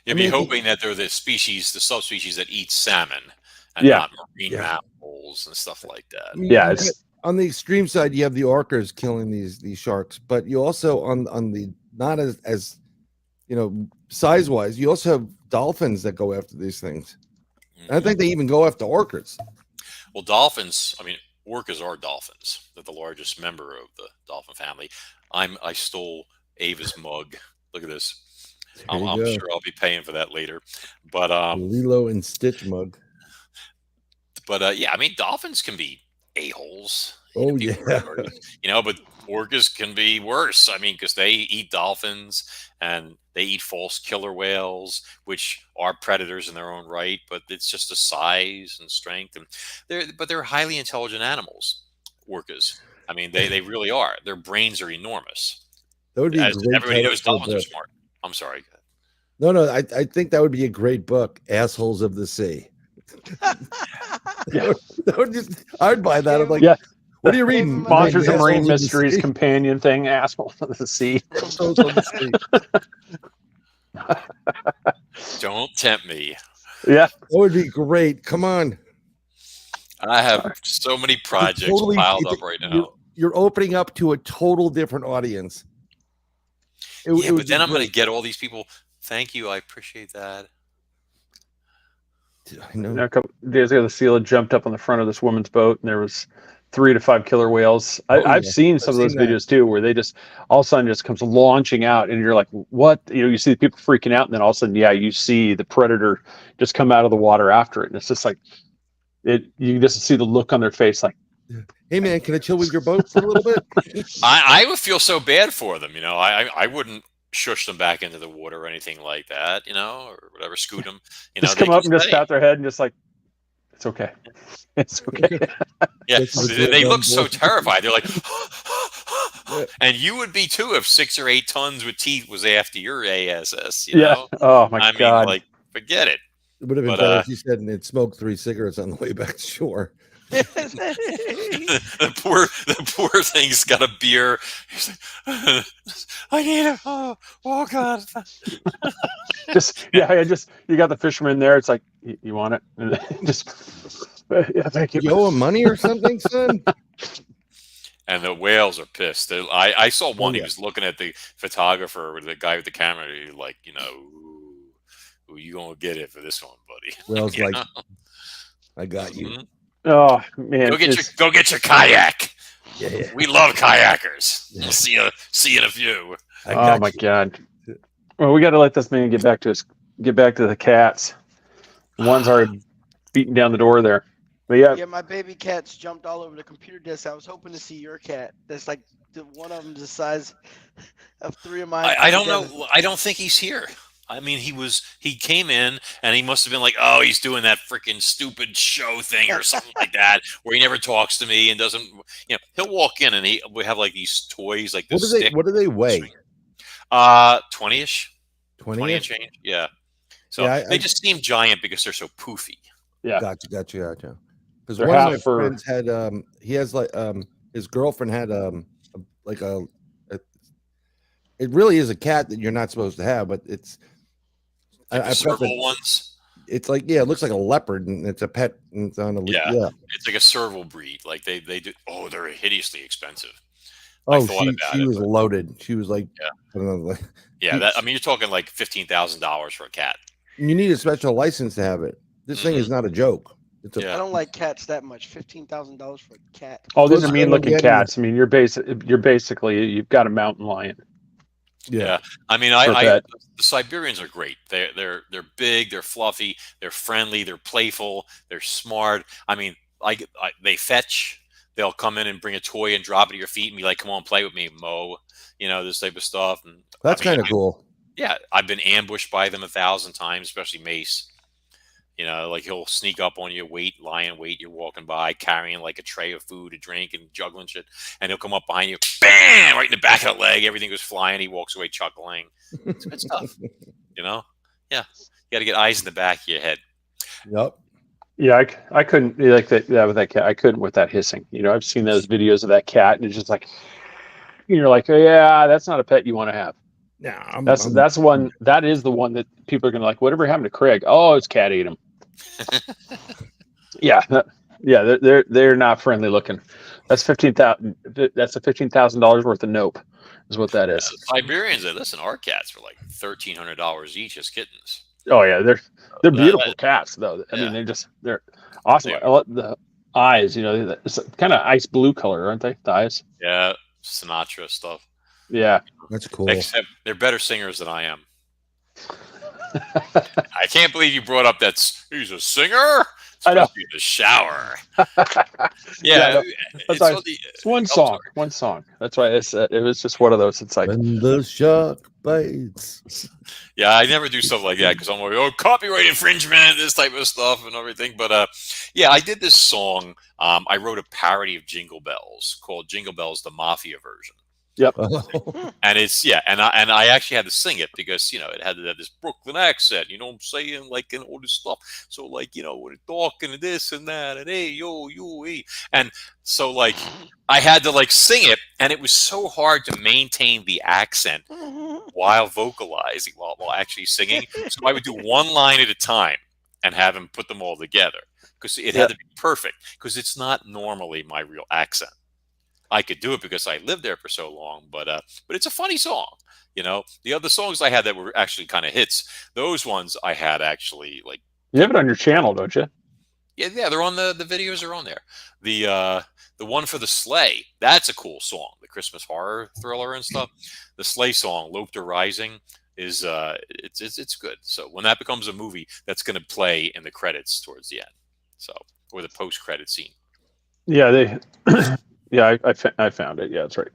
You'd be hoping that they're the subspecies that eat salmon and not marine mammals and stuff like that. I mean, on the extreme side, you have the orcas killing these sharks, but you also on the not as size wise, you also have dolphins that go after these things. I think they even go after orcas. Well, dolphins. I mean, orcas are dolphins. They're the largest member of the dolphin family. I stole Ava's mug. Look at this. I'm sure I'll be paying for that later. But Lilo and Stitch mug. But I mean, dolphins can be a-holes. Oh yeah. But orcas can be worse. I mean, because they eat dolphins and they eat false killer whales, which are predators in their own right. But it's just a size and strength, and they're highly intelligent animals. Orcas. I mean, they really are. Their brains are enormous. That would be everybody knows dolphins are smart. I'm sorry. No, I think that would be a great book, Assholes of the Sea. I'd buy that. I'm like, what are you reading? Monsters and Marine Mysteries companion thing, Assholes of the Sea. Assholes of the Sea. Don't tempt me. Yeah. That would be great. Come on. I have so many projects piled up right now. You're opening up to a total different audience. But then I'm going to get all these people. Thank you. I appreciate that. I know. A couple days ago, the seal had jumped up on the front of this woman's boat, and there was 3 to 5 killer whales. I've seen some of those videos too, where they just all of a sudden just comes launching out, and you're like, "What?" You see the people freaking out, and then all of a sudden, you see the predator just come out of the water after it, and it's just like it. You can just see the look on their face, like, "Hey man, can I chill with your boat for a little bit?" I would feel so bad for them. I wouldn't shush them back into the water or anything like that, or whatever, scoot them. Just come up and just pat their head and just like It's okay. It's okay. Yeah, This is a they good look so one. terrified. They're like, and you would be too if 6 or 8 tons with teeth was after your ass. You Yeah. know? Oh my I mean, God. like, forget it. It would have been But, better if you said and it smoked 3 cigarettes on the way back to shore. the poor thing's got a beer. He's like, I need it. Oh God. You got the fisherman there. It's like, you want it? And just, yeah, thank you. You owe him money or something, son? And the whales are pissed. I saw one. yeah. He was looking at the photographer or the guy with the camera. He like, ooh, you gonna get it for this one, buddy? Whale's You like, know? I got you. Mhm. Oh man. Go get your kayak. Yeah. We love kayakers. Yeah. We'll see you in a few. I Oh got my you. God. Well, we got to let this man get back to the cats. One's already beating down the door there. But yeah, Yeah, my baby cats jumped all over the computer desk. I was hoping to see your cat. That's like one of them's the size of 3 of mine. I don't together. know. I don't think he's here. I mean, he came in and he must have been like, oh, he's doing that freaking stupid show thing or something like that, where he never talks to me and doesn't, he'll walk in and we have like these toys, like this stick. What do they weigh? 20-ish, 20 and 20? change. Yeah. So Yeah, they just seem giant because they're so poofy. yeah. Gotcha. Because They're one of half my fur. friends had he has like his girlfriend had it really is a cat that you're not supposed to have, but it's Like the I prep serval it- ones. It's like, it looks like a leopard and it's a pet and it's on a Yeah. It's like a serval breed. Like they do. Oh, they're hideously expensive. Oh, thought about she it, was but- loaded. She was like, Yeah. I don't know, like, Yeah. I mean, you're talking like $15,000 for a cat. you need a special license to have it. This thing is not a joke. It's a Yeah. I don't like cats that much. $15,000 for a cat. Oh, these First are thing mean-looking I'm getting- cats. I mean, you're basically you've got a mountain lion. Yeah. I mean, For pet. the Siberians are great. They're big, they're fluffy, they're friendly, they're playful, they're smart. I mean, they fetch. They'll come in and bring a toy and drop it at your feet and be like, "Come on, play with me, Mo." This type of stuff. And That's kind of cool. Yeah, I've been ambushed by them 1,000 times, especially Mace. Like he'll sneak up on you, lie in wait. You're walking by, carrying like a tray of food, a drink, and juggling shit. And he'll come up behind you, bam, right in the back of the leg. Everything goes flying. He walks away chuckling. It's good stuff. Yeah. You got to get eyes in the back of your head. Yep. Yeah, I couldn't like that with that cat. I couldn't with that hissing. I've seen those videos of that cat, and it's just like you're like, oh, yeah, that's not a pet you want to have. Yeah, That's one. That is the one that people are gonna like. Whatever happened to Craig? Oh, his cat ate him. Yeah, they're not friendly looking. That's $15,000. That's a $15,000 worth of nope, is what that is. Siberians, listen, our cats were like $1,300 each as kittens. Oh yeah, they're beautiful cats though. I mean, they're awesome. I love the eyes. It's kind of ice blue color, aren't they? The eyes. Yeah, Sinatra stuff. Yeah, that's cool. Except they're better singers than I am. I can't believe you brought up he's a singer. I know. In the shower. Yeah, it's it's one song. One song. That's why it was just one of those. It's like when the shark bites. Yeah, I never do stuff like that because I'm like, oh, copyright infringement, this type of stuff and everything. But yeah, I did this song. I wrote a parody of Jingle Bells called Jingle Bells, the Mafia version. Yep. And it's and I actually had to sing it because it had to have this Brooklyn accent, what I'm saying, like, and all this stuff. So like, we're talking and this and that and hey yo hey. And so like I had to like sing it, and it was so hard to maintain the accent while vocalizing, while actually singing. So I would do one line at a time and have him put them all together because it had to be perfect because it's not normally my real accent. I could do it because I lived there for so long, but it's a funny song. The other songs I had that were actually kind of hits, those ones I had actually like. You have it on your channel, don't you? Yeah, they're on the videos are on there. The one for the sleigh, that's a cool song. The Christmas horror thriller and stuff. The sleigh song, Lopter Rising, is it's good. So when that becomes a movie, that's going to play in the credits towards the end. So or the post credit scene. Yeah, yeah, I found it. Yeah, it's right.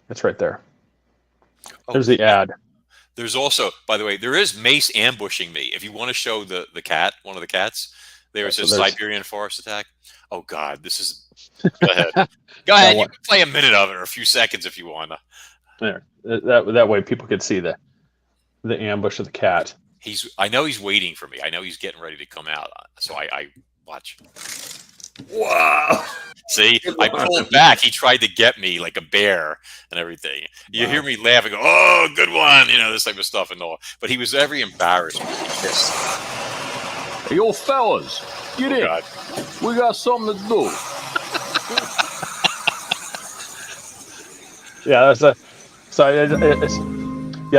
It's right there. There's the ad. There's also, by the way, there is Mace ambushing me. If you want to show the cat, one of the cats, There was So a there's- Siberian Forest attack. Oh God, this is. Go ahead. Go ahead. You can play a minute of it or a few seconds if you want. There. That way people could see the ambush of the cat. I know he's waiting for me. I know he's getting ready to come out. So I watch. Wow. See, I pulled back. He tried to get me like a bear and everything. You hear me laugh and go, "Oh, good one," this type of stuff and all. But he was very embarrassed. Hey, yo, fellas, get in. God. We got something to do. Yeah,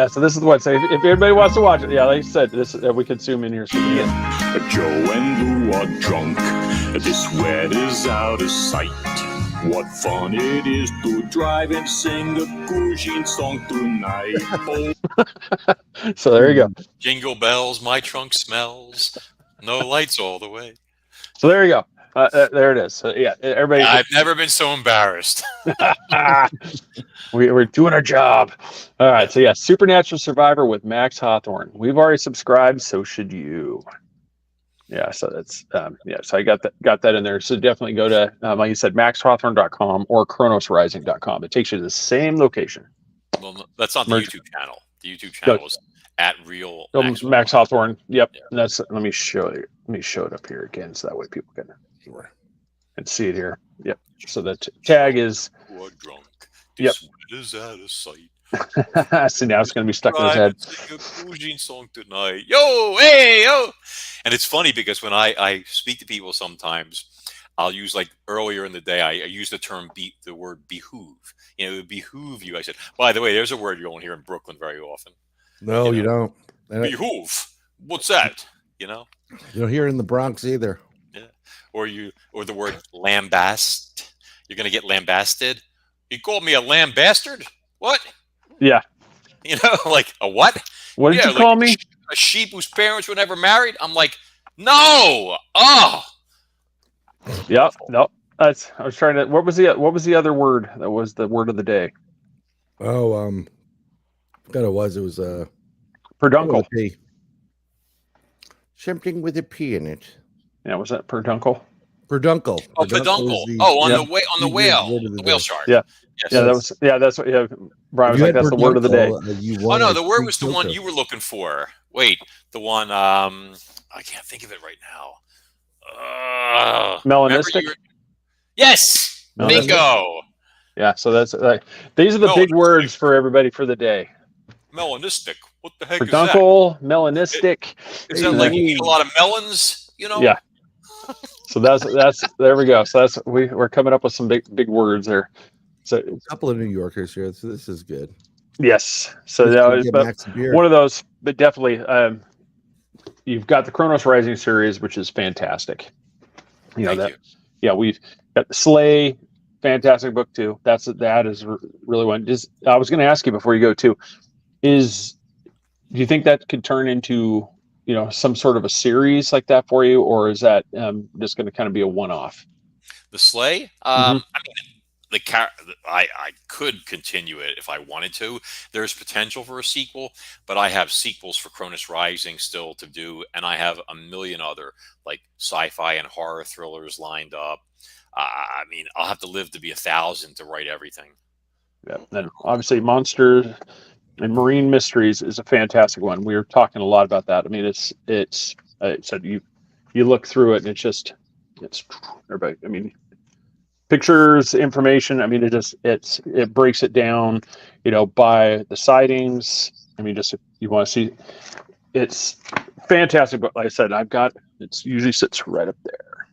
so this is what. So if everybody wants to watch it, like I said, we could zoom in here. Joe and Lou are drunk. The sweat is out of sight. What fun it is to drive and sing a Cuban song tonight. So there you go. Jingle bells, my trunk smells. No lights all the way. So there you go. There it is. So, everybody. I've never been so embarrassed. We're doing our job. All right. So Supernatural Survivor with Max Hawthorne. We've already subscribed. So should you. Yeah. So that's So I got that in there. So definitely go to like you said, maxhawthorne.com or kronosrising.com. It takes you to the same location. Well, that's not the YouTube channel. The YouTube channel is at real Max Hawthorne. Yep. Yeah. And that's. Let me show it. Let me show it up here again, so that way people can see it here. Yep. So the tag is. Drunk. Yep. Is out of sight. See, now it's going to be stuck in his head. Sing a Cuban song tonight. Yo, hey, yo. And it's funny because when I speak to people sometimes, I'll use, like earlier in the day, I use the term the word behoove. It would behoove you. I said, by the way, there's a word you won't hear in Brooklyn very often. No, you don't. Behoove. What's that? You don't hear it in the Bronx either. Yeah. Or the word lambast. You're going to get lambasted. You called me a lamb bastard? What? Yeah. Like a what? What did you call me? A sheep whose parents were never married? I'm like, no. Oh. Yep. No. I was trying to. What was the other word that was the word of the day? Oh, I forgot it was. It was Perduncle. Something with a P in it. Yeah, was that perduncle? Perduncle. Oh, peduncle. On the whale shark. Yeah. Yes. That's what. Yeah, Brian was like, that's the word of the day. Oh no, the word was the one you were looking for. Wait, the one. I can't think of it right now. Melanistic. Yes. Bingo. Yeah. So that's these are the big words for everybody for the day. Melanistic. What the heck Peduncle, melanistic. Is that like you eat a lot of melons? Yeah. So that's there we go. So we're coming up with some big words there. So a couple of New Yorkers here. So this is good. Yes. So one of those, but definitely, you've got the Kronos Rising series, which is fantastic. We've got the Slay, fantastic book too. That is really one. I was going to ask you before you go too, do you think that could turn into some sort of a series like that for you, or is that just going to kind of be a one-off? The Slay. I mean, I could continue it if I wanted to. There's potential for a sequel, but I have sequels for Kronos Rising still to do, and I have a million other like sci-fi and horror thrillers lined up. I mean, I'll have to live to be 1,000 to write everything. Yeah, and obviously, Monsters and Marine Mysteries is a fantastic one. We were talking a lot about that. I mean, it's said you look through it and it's everybody. I mean, pictures, information. I mean, it breaks it down, by the sightings. I mean, just if you want to see, it's fantastic. But like I said, it usually sits right up there.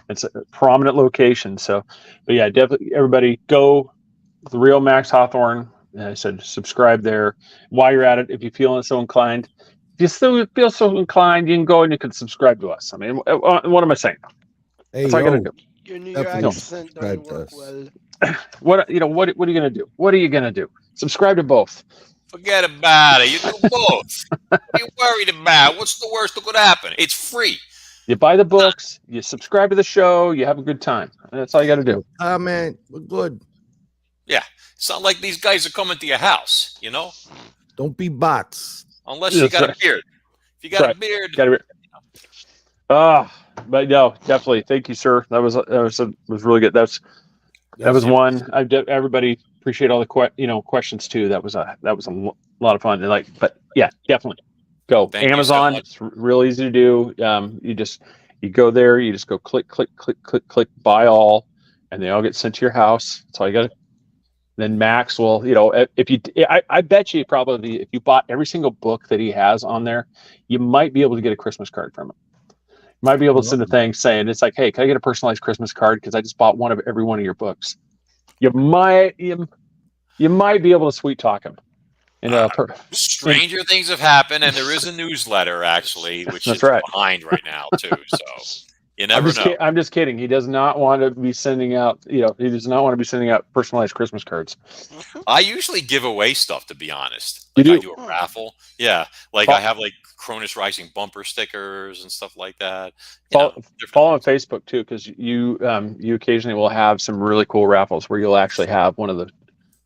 It's a prominent location. So, but yeah, definitely everybody go the real Max Hawthorne. I said subscribe there. While you're at it, if you feel so inclined, if you still feel so inclined, you can go and you can subscribe to us. I mean, what am I saying? Hey, that's all I gotta do. Your New York accent doesn't work well. What are you gonna do? What are you gonna do? Subscribe to both. Forget about it. You do both. What are you worried about? What's the worst that could happen? It's free. You buy the books, you subscribe to the show, you have a good time. That's all you got to do. Man, we're good. Yeah. It's not like these guys are coming to your house, Don't be bots. Unless you got a beard. If you got a beard. But no, definitely. Thank you, sir. That was really good. That was one. Everybody appreciate all the questions too. That was a lot of fun. But yeah, definitely go Thank Amazon. you It's real easy to do. You go there. You just go click, buy all, and they all get sent to your house. That's all you got to. Then Max will, if you, I bet you probably if you bought every single book that he has on there, you might be able to get a Christmas card from him. You might be able to send a thing saying it's like, hey, can I get a personalized Christmas card because I just bought one of every one of your books. You might be able to sweet talk him. Stranger things have happened, and there is a newsletter actually, which That's is right. behind right now too. So you never know. I'm just kidding. He does not want to be sending out. He does not want to be sending out personalized Christmas cards. I usually give away stuff, to be honest. You do? I do a raffle. Yeah, I have Kronos Rising bumper stickers and stuff like that. Follow on Facebook too, because you occasionally will have some really cool raffles where you'll actually have one of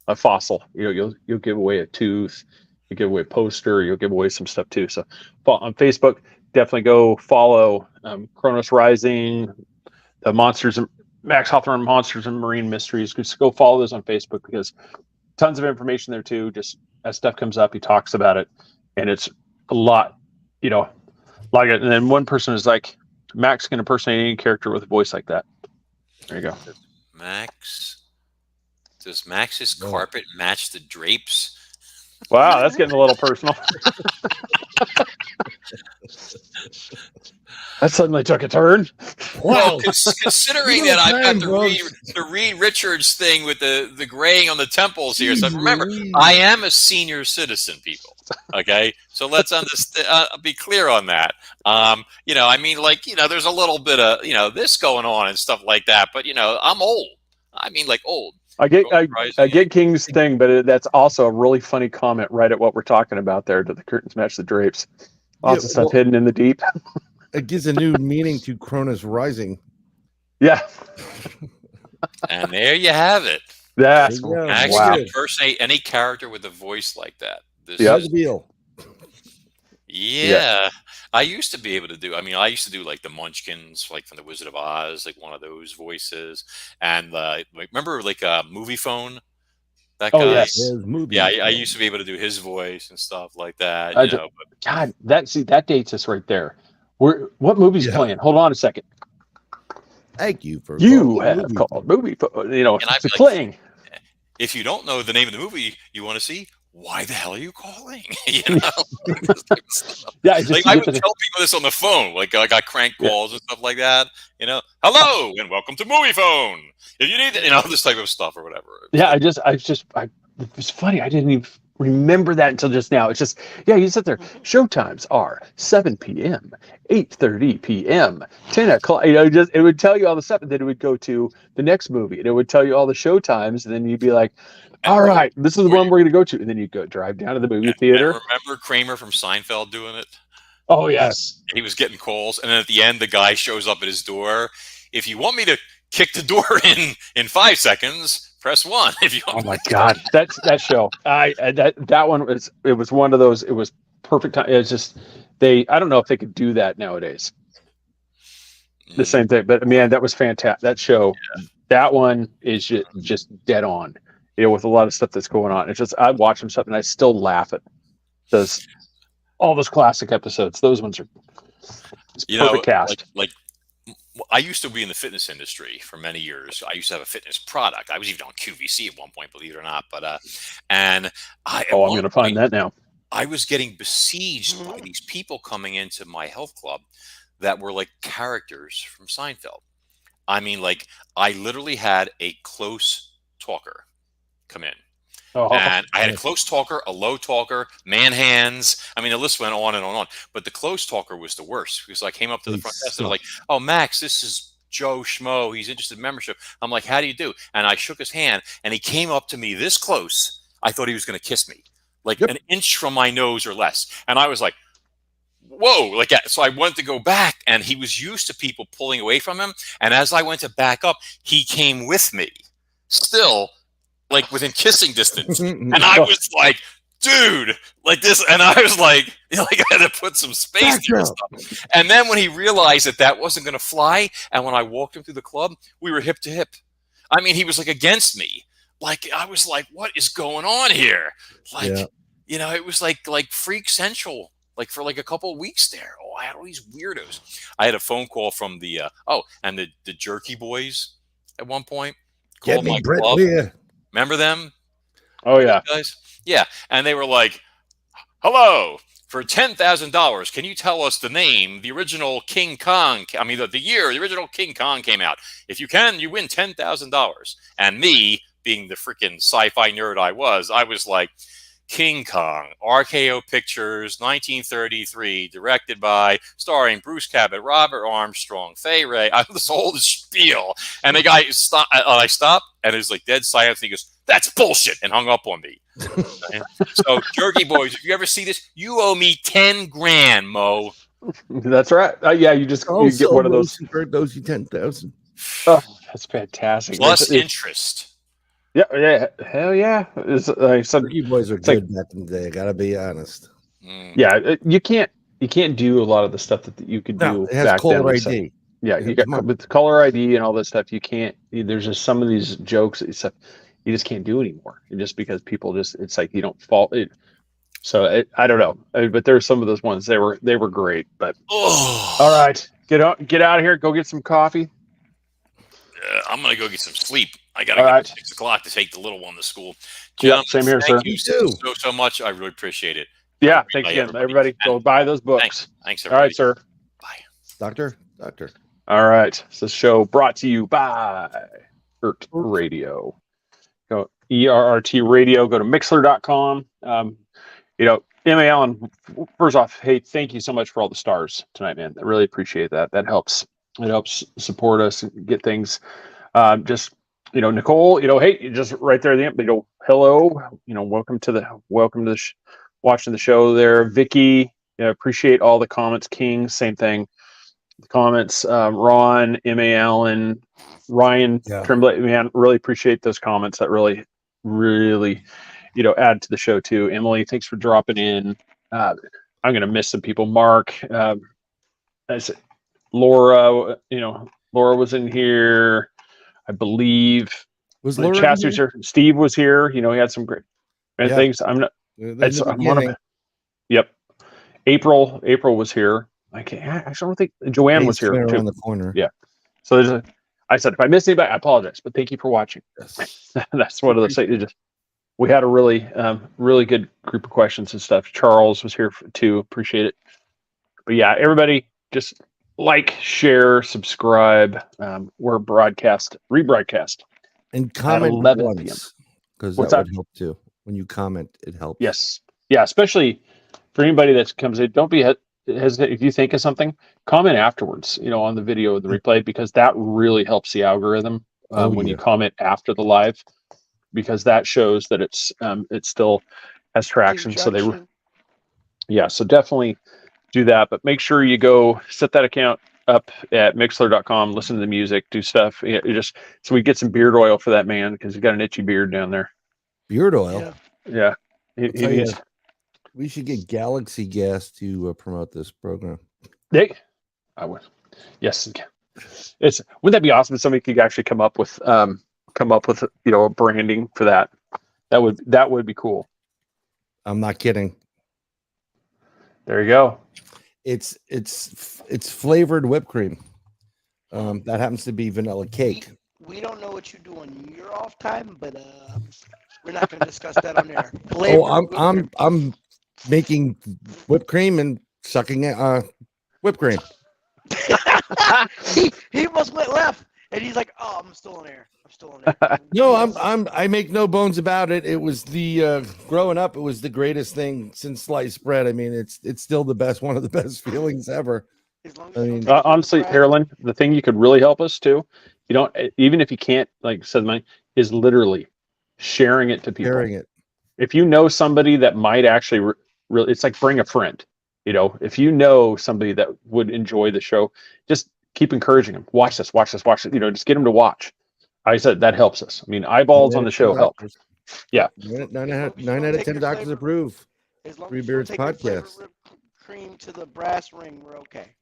a fossil. You'll give away a tooth, you give away a poster, you'll give away some stuff too. So on Facebook, definitely go follow Kronos Rising, the Monsters and Max Hawthorne Monsters and Marine Mysteries. Just go follow those on Facebook because tons of information there too. Just as stuff comes up, he talks about it, and it's a lot, like it. And then one person is like, Max can impersonate any character with a voice like that. There you go. Does Max's carpet match the drapes? Wow, that's getting a little personal. That suddenly took a turn. Well, considering that I've got the Reed Richards thing with the graying on the temples here. So remember, I am a senior citizen, people. Okay, so let's be clear on that. There's a little bit of this going on and stuff like that, but I'm old. I mean, old. I get King's thing, but that's also a really funny comment right at what we're talking about there. Do the curtains match the drapes? Lots of stuff hidden in the deep. It gives a new meaning to Kronos Rising. Yeah. And there you have it. That's actually impersonate any character with a voice like that. This is deal. Yeah. I used to be able to do. I used to do the Munchkins, from the Wizard of Oz, one of those voices. And remember, Movie Phone. That guy. Yes. Yeah, I used to be able to do his voice and stuff like that. God, that dates us right there. What movie's playing? Hold on a second. Thank you for called movie. It's playing. If you don't know the name of the movie you want to see, why the hell are you calling? Yeah, I would tell people this on the phone. I got crank calls and stuff like that. Hello and welcome to Movie Phone. If you need, this type of stuff or whatever. Yeah, it's funny. I didn't even remember that until just now. It's just, you sit there. Showtimes are 7 p.m., 8:30 p.m., 10 o'clock. It would tell you all the stuff, and then it would go to the next movie, and it would tell you all the showtimes, and then you'd be like, all right, this is the one we're going to go to. And then you go drive down to the movie theater. Remember Kramer from Seinfeld doing it? Oh, yes. He was getting calls. And then at the end, the guy shows up at his door. If you want me to kick the door in 5 seconds, press 1. If you oh, my God. That show. That one was one of those. It was perfect time. It was just, I don't know if they could do that nowadays. The same thing. But, man, that was fantastic. That show, that one is just dead on. With a lot of stuff that's going on. It's just, I watch them stuff and I still laugh at those, all those classic episodes. Those ones are perfect cast. I used to be in the fitness industry for many years. I used to have a fitness product. I was even on QVC at one point, believe it or not. But I'm going to find that now. I was getting besieged by these people coming into my health club that were like characters from Seinfeld. I literally had a close talker come in. And I had a close talker, a low talker, man hands. The list went on and on and on. But the close talker was the worst because I came up to the front desk and they're like, oh, Max, this is Joe Schmo. He's interested in membership. I'm like, how do you do? And I shook his hand and he came up to me this close. I thought he was going to kiss me, an inch from my nose or less. And I was like, whoa, so I went to go back and he was used to people pulling away from him. And as I went to back up, he came with me still within kissing distance. And I was like, dude, like this. And I was like, I had to put some space there and stuff. And then when he realized that wasn't going to fly, and when I walked him through the club, we were hip to hip. I mean, he was like against me. Like, I was like, what is going on here? Like, it was like Freak Central, like for like a couple of weeks there. Oh, I had all these weirdos. I had a phone call from the the Jerky Boys at one point. Called my club. Remember them? Oh yeah, guys. Yeah, and they were like, "Hello, for $10,000, can you tell us the name, the original King Kong? I mean, the year the original King Kong came out. If you can, you win $10,000." And me, being the freaking sci-fi nerd I was like, King Kong, RKO Pictures, 1933, directed by, starring Bruce Cabot, Robert Armstrong, Fay Ray. I was whole spiel, and the guy stopped. I stopped, and it was like dead silence. And he goes, "That's bullshit," and hung up on me. So, Jerky Boys, if you ever see this, you owe me $10,000, Mo. That's right. Yeah, you get one of those. Those you 10,000. Oh, that's fantastic. Plus interest. Yeah, hell yeah. You boys are good back in the day. I gotta be honest. Yeah, you can't do a lot of the stuff that you could do it has back caller then. ID. Yeah, you got with the caller ID and all this stuff. You can't. There's just some of these jokes and stuff you just can't do anymore. Just because people it's like you don't fall. So I don't know, but there's some of those ones they were great. But all right, get out of here. Go get some coffee. I'm gonna go get some sleep. I gotta get at 6 o'clock to take the little one to school. Yeah, same here, sir. Thank you so much. I really appreciate it. Yeah, thanks again, everybody. Go buy those books. Thanks, everybody. All right, sir. Bye, doctor. All right, so this show brought to you by ERT Radio. Go ERRT Radio. Go to Mixler.com. M.A. Allen. First off, hey, thank you so much for all the stars tonight, man. I really appreciate that. That helps. It helps support us and get things. Nicole, hey, just right there at the end, hello, welcome to watching the show there. Vicky, appreciate all the comments. King, same thing. The comments, Ron, M.A. Allen, Ryan, Tremblay, man, really appreciate those comments. That really, really, add to the show too. Emily, thanks for dropping in. I'm going to miss some people. Mark, Laura, Laura was in here. I believe was Laura Chastity was here. Steve was here. He had some great things. I'm not. Yep. April was here. I don't think Joanne was here around the corner. Yeah. So I said, if I missed anybody, I apologize, but thank you for watching. Yes. That's one of those things. We had a really, really good group of questions and stuff. Charles was here too. Appreciate it. But yeah, everybody just like, share, subscribe. We're rebroadcast. And comment 11 p.m. Because that would help too. When you comment, it helps. Yes. Yeah, especially for anybody that comes in. Don't be hesitant. If you think of something, comment afterwards, on the video, the replay, because that really helps the algorithm when you comment after the live, because that shows that it still has traction. So so definitely do that, but make sure you go set that account up at Mixler.com, listen to the music, do stuff. Just so we get some beard oil for that man, because he's got an itchy beard down there. Beard oil? Yeah. We should get Galaxy Gas to promote this program. I would. Yes. Wouldn't that be awesome if somebody could actually come up with a branding for that? That would be cool. I'm not kidding. There you go. It's flavored whipped cream. That happens to be vanilla cake. We don't know what you do on your off time, but we're not going to discuss that on air. I'm making whipped cream and sucking whipped cream. he almost went left, and he's like, "Oh, I'm still on air. No, I make no bones about it. It was the growing up, it was the greatest thing since sliced bread. I mean, it's still the best, one of the best feelings ever. Honestly, Carolyn, the thing you could really help us too, even if you can't, like said, is literally sharing it to people. If you know somebody that might actually really, it's like bring a friend. If you know somebody that would enjoy the show, just keep encouraging them. Watch this. Just get them to watch. I said that helps us. I mean, eyeballs on the show help. Yeah. 9 out of 10 doctors approve. As long Three as you don't Beards take your favorite podcast. whipped cream to the brass ring, we're okay.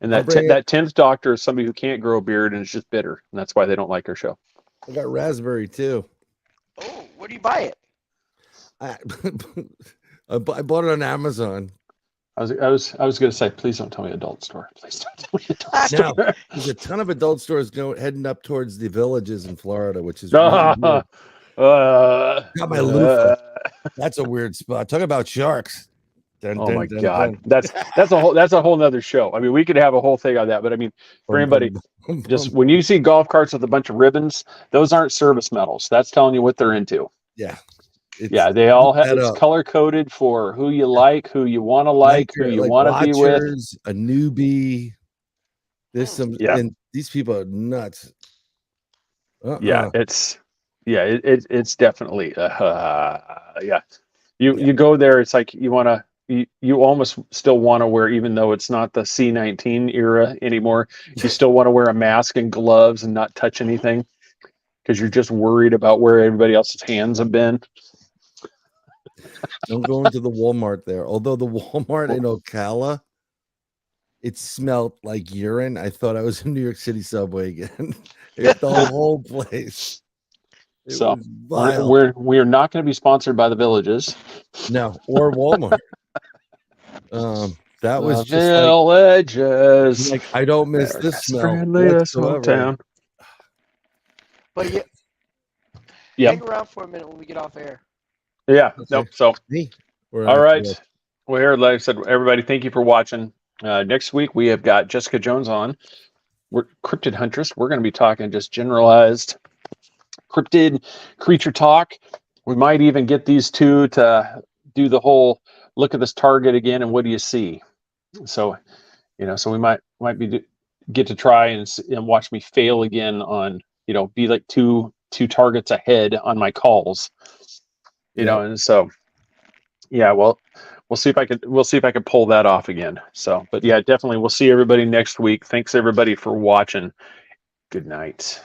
And I'll that bring it. that 10th doctor is somebody who can't grow a beard and is just bitter, and that's why they don't like our show. I got raspberry too. Oh, where do you buy it? I bought it on Amazon. I was going to say, please don't tell me adult store. Please don't tell me adult Now, store. there's a ton of adult stores heading up towards the villages in Florida, which is Uh, really uh, got my loofah. That's a weird spot. Talk about sharks. Dun, oh dun, my dun, God, dun. that's a whole nother show. I mean, we could have a whole thing on that, but I mean, for anybody, just when you see golf carts with a bunch of ribbons, those aren't service medals. That's telling you what they're into. Yeah. Yeah, they all have. It's up. color coded for who you like, who you want to like, who you like want to be with. watchers, a newbie. There's some, Yeah. and these people are nuts. Yeah, it's definitely yeah. You go there, it's like you want to. You almost still want to wear, even though it's not the C-19 era anymore. You still want to wear a mask and gloves and not touch anything because you're just worried about where everybody else's hands have been. Don't go into the Walmart there. Although the Walmart in Ocala, it smelled like urine. I thought I was in New York City subway again. It's the whole place. So we're not going to be sponsored by the Villages. No, or Walmart. That was just Villages. like I don't miss this smell friendliest whatsoever. hometown. But yeah, hang around for a minute when we get off air. Yeah. Okay. Nope. So all right. Work. Well, here, like I said, everybody, thank you for watching. Next week we have got Jessica Jones on. We're cryptid huntress. We're going to be talking just generalized cryptid creature talk. We might even get these two to do the whole look at this target again and what do you see. So, so we might be get to try and watch me fail again on be like two targets ahead on my calls. And so yeah, well, we'll see if I can pull that off again. So, but yeah, definitely we'll see everybody next week. Thanks everybody for watching. Good night.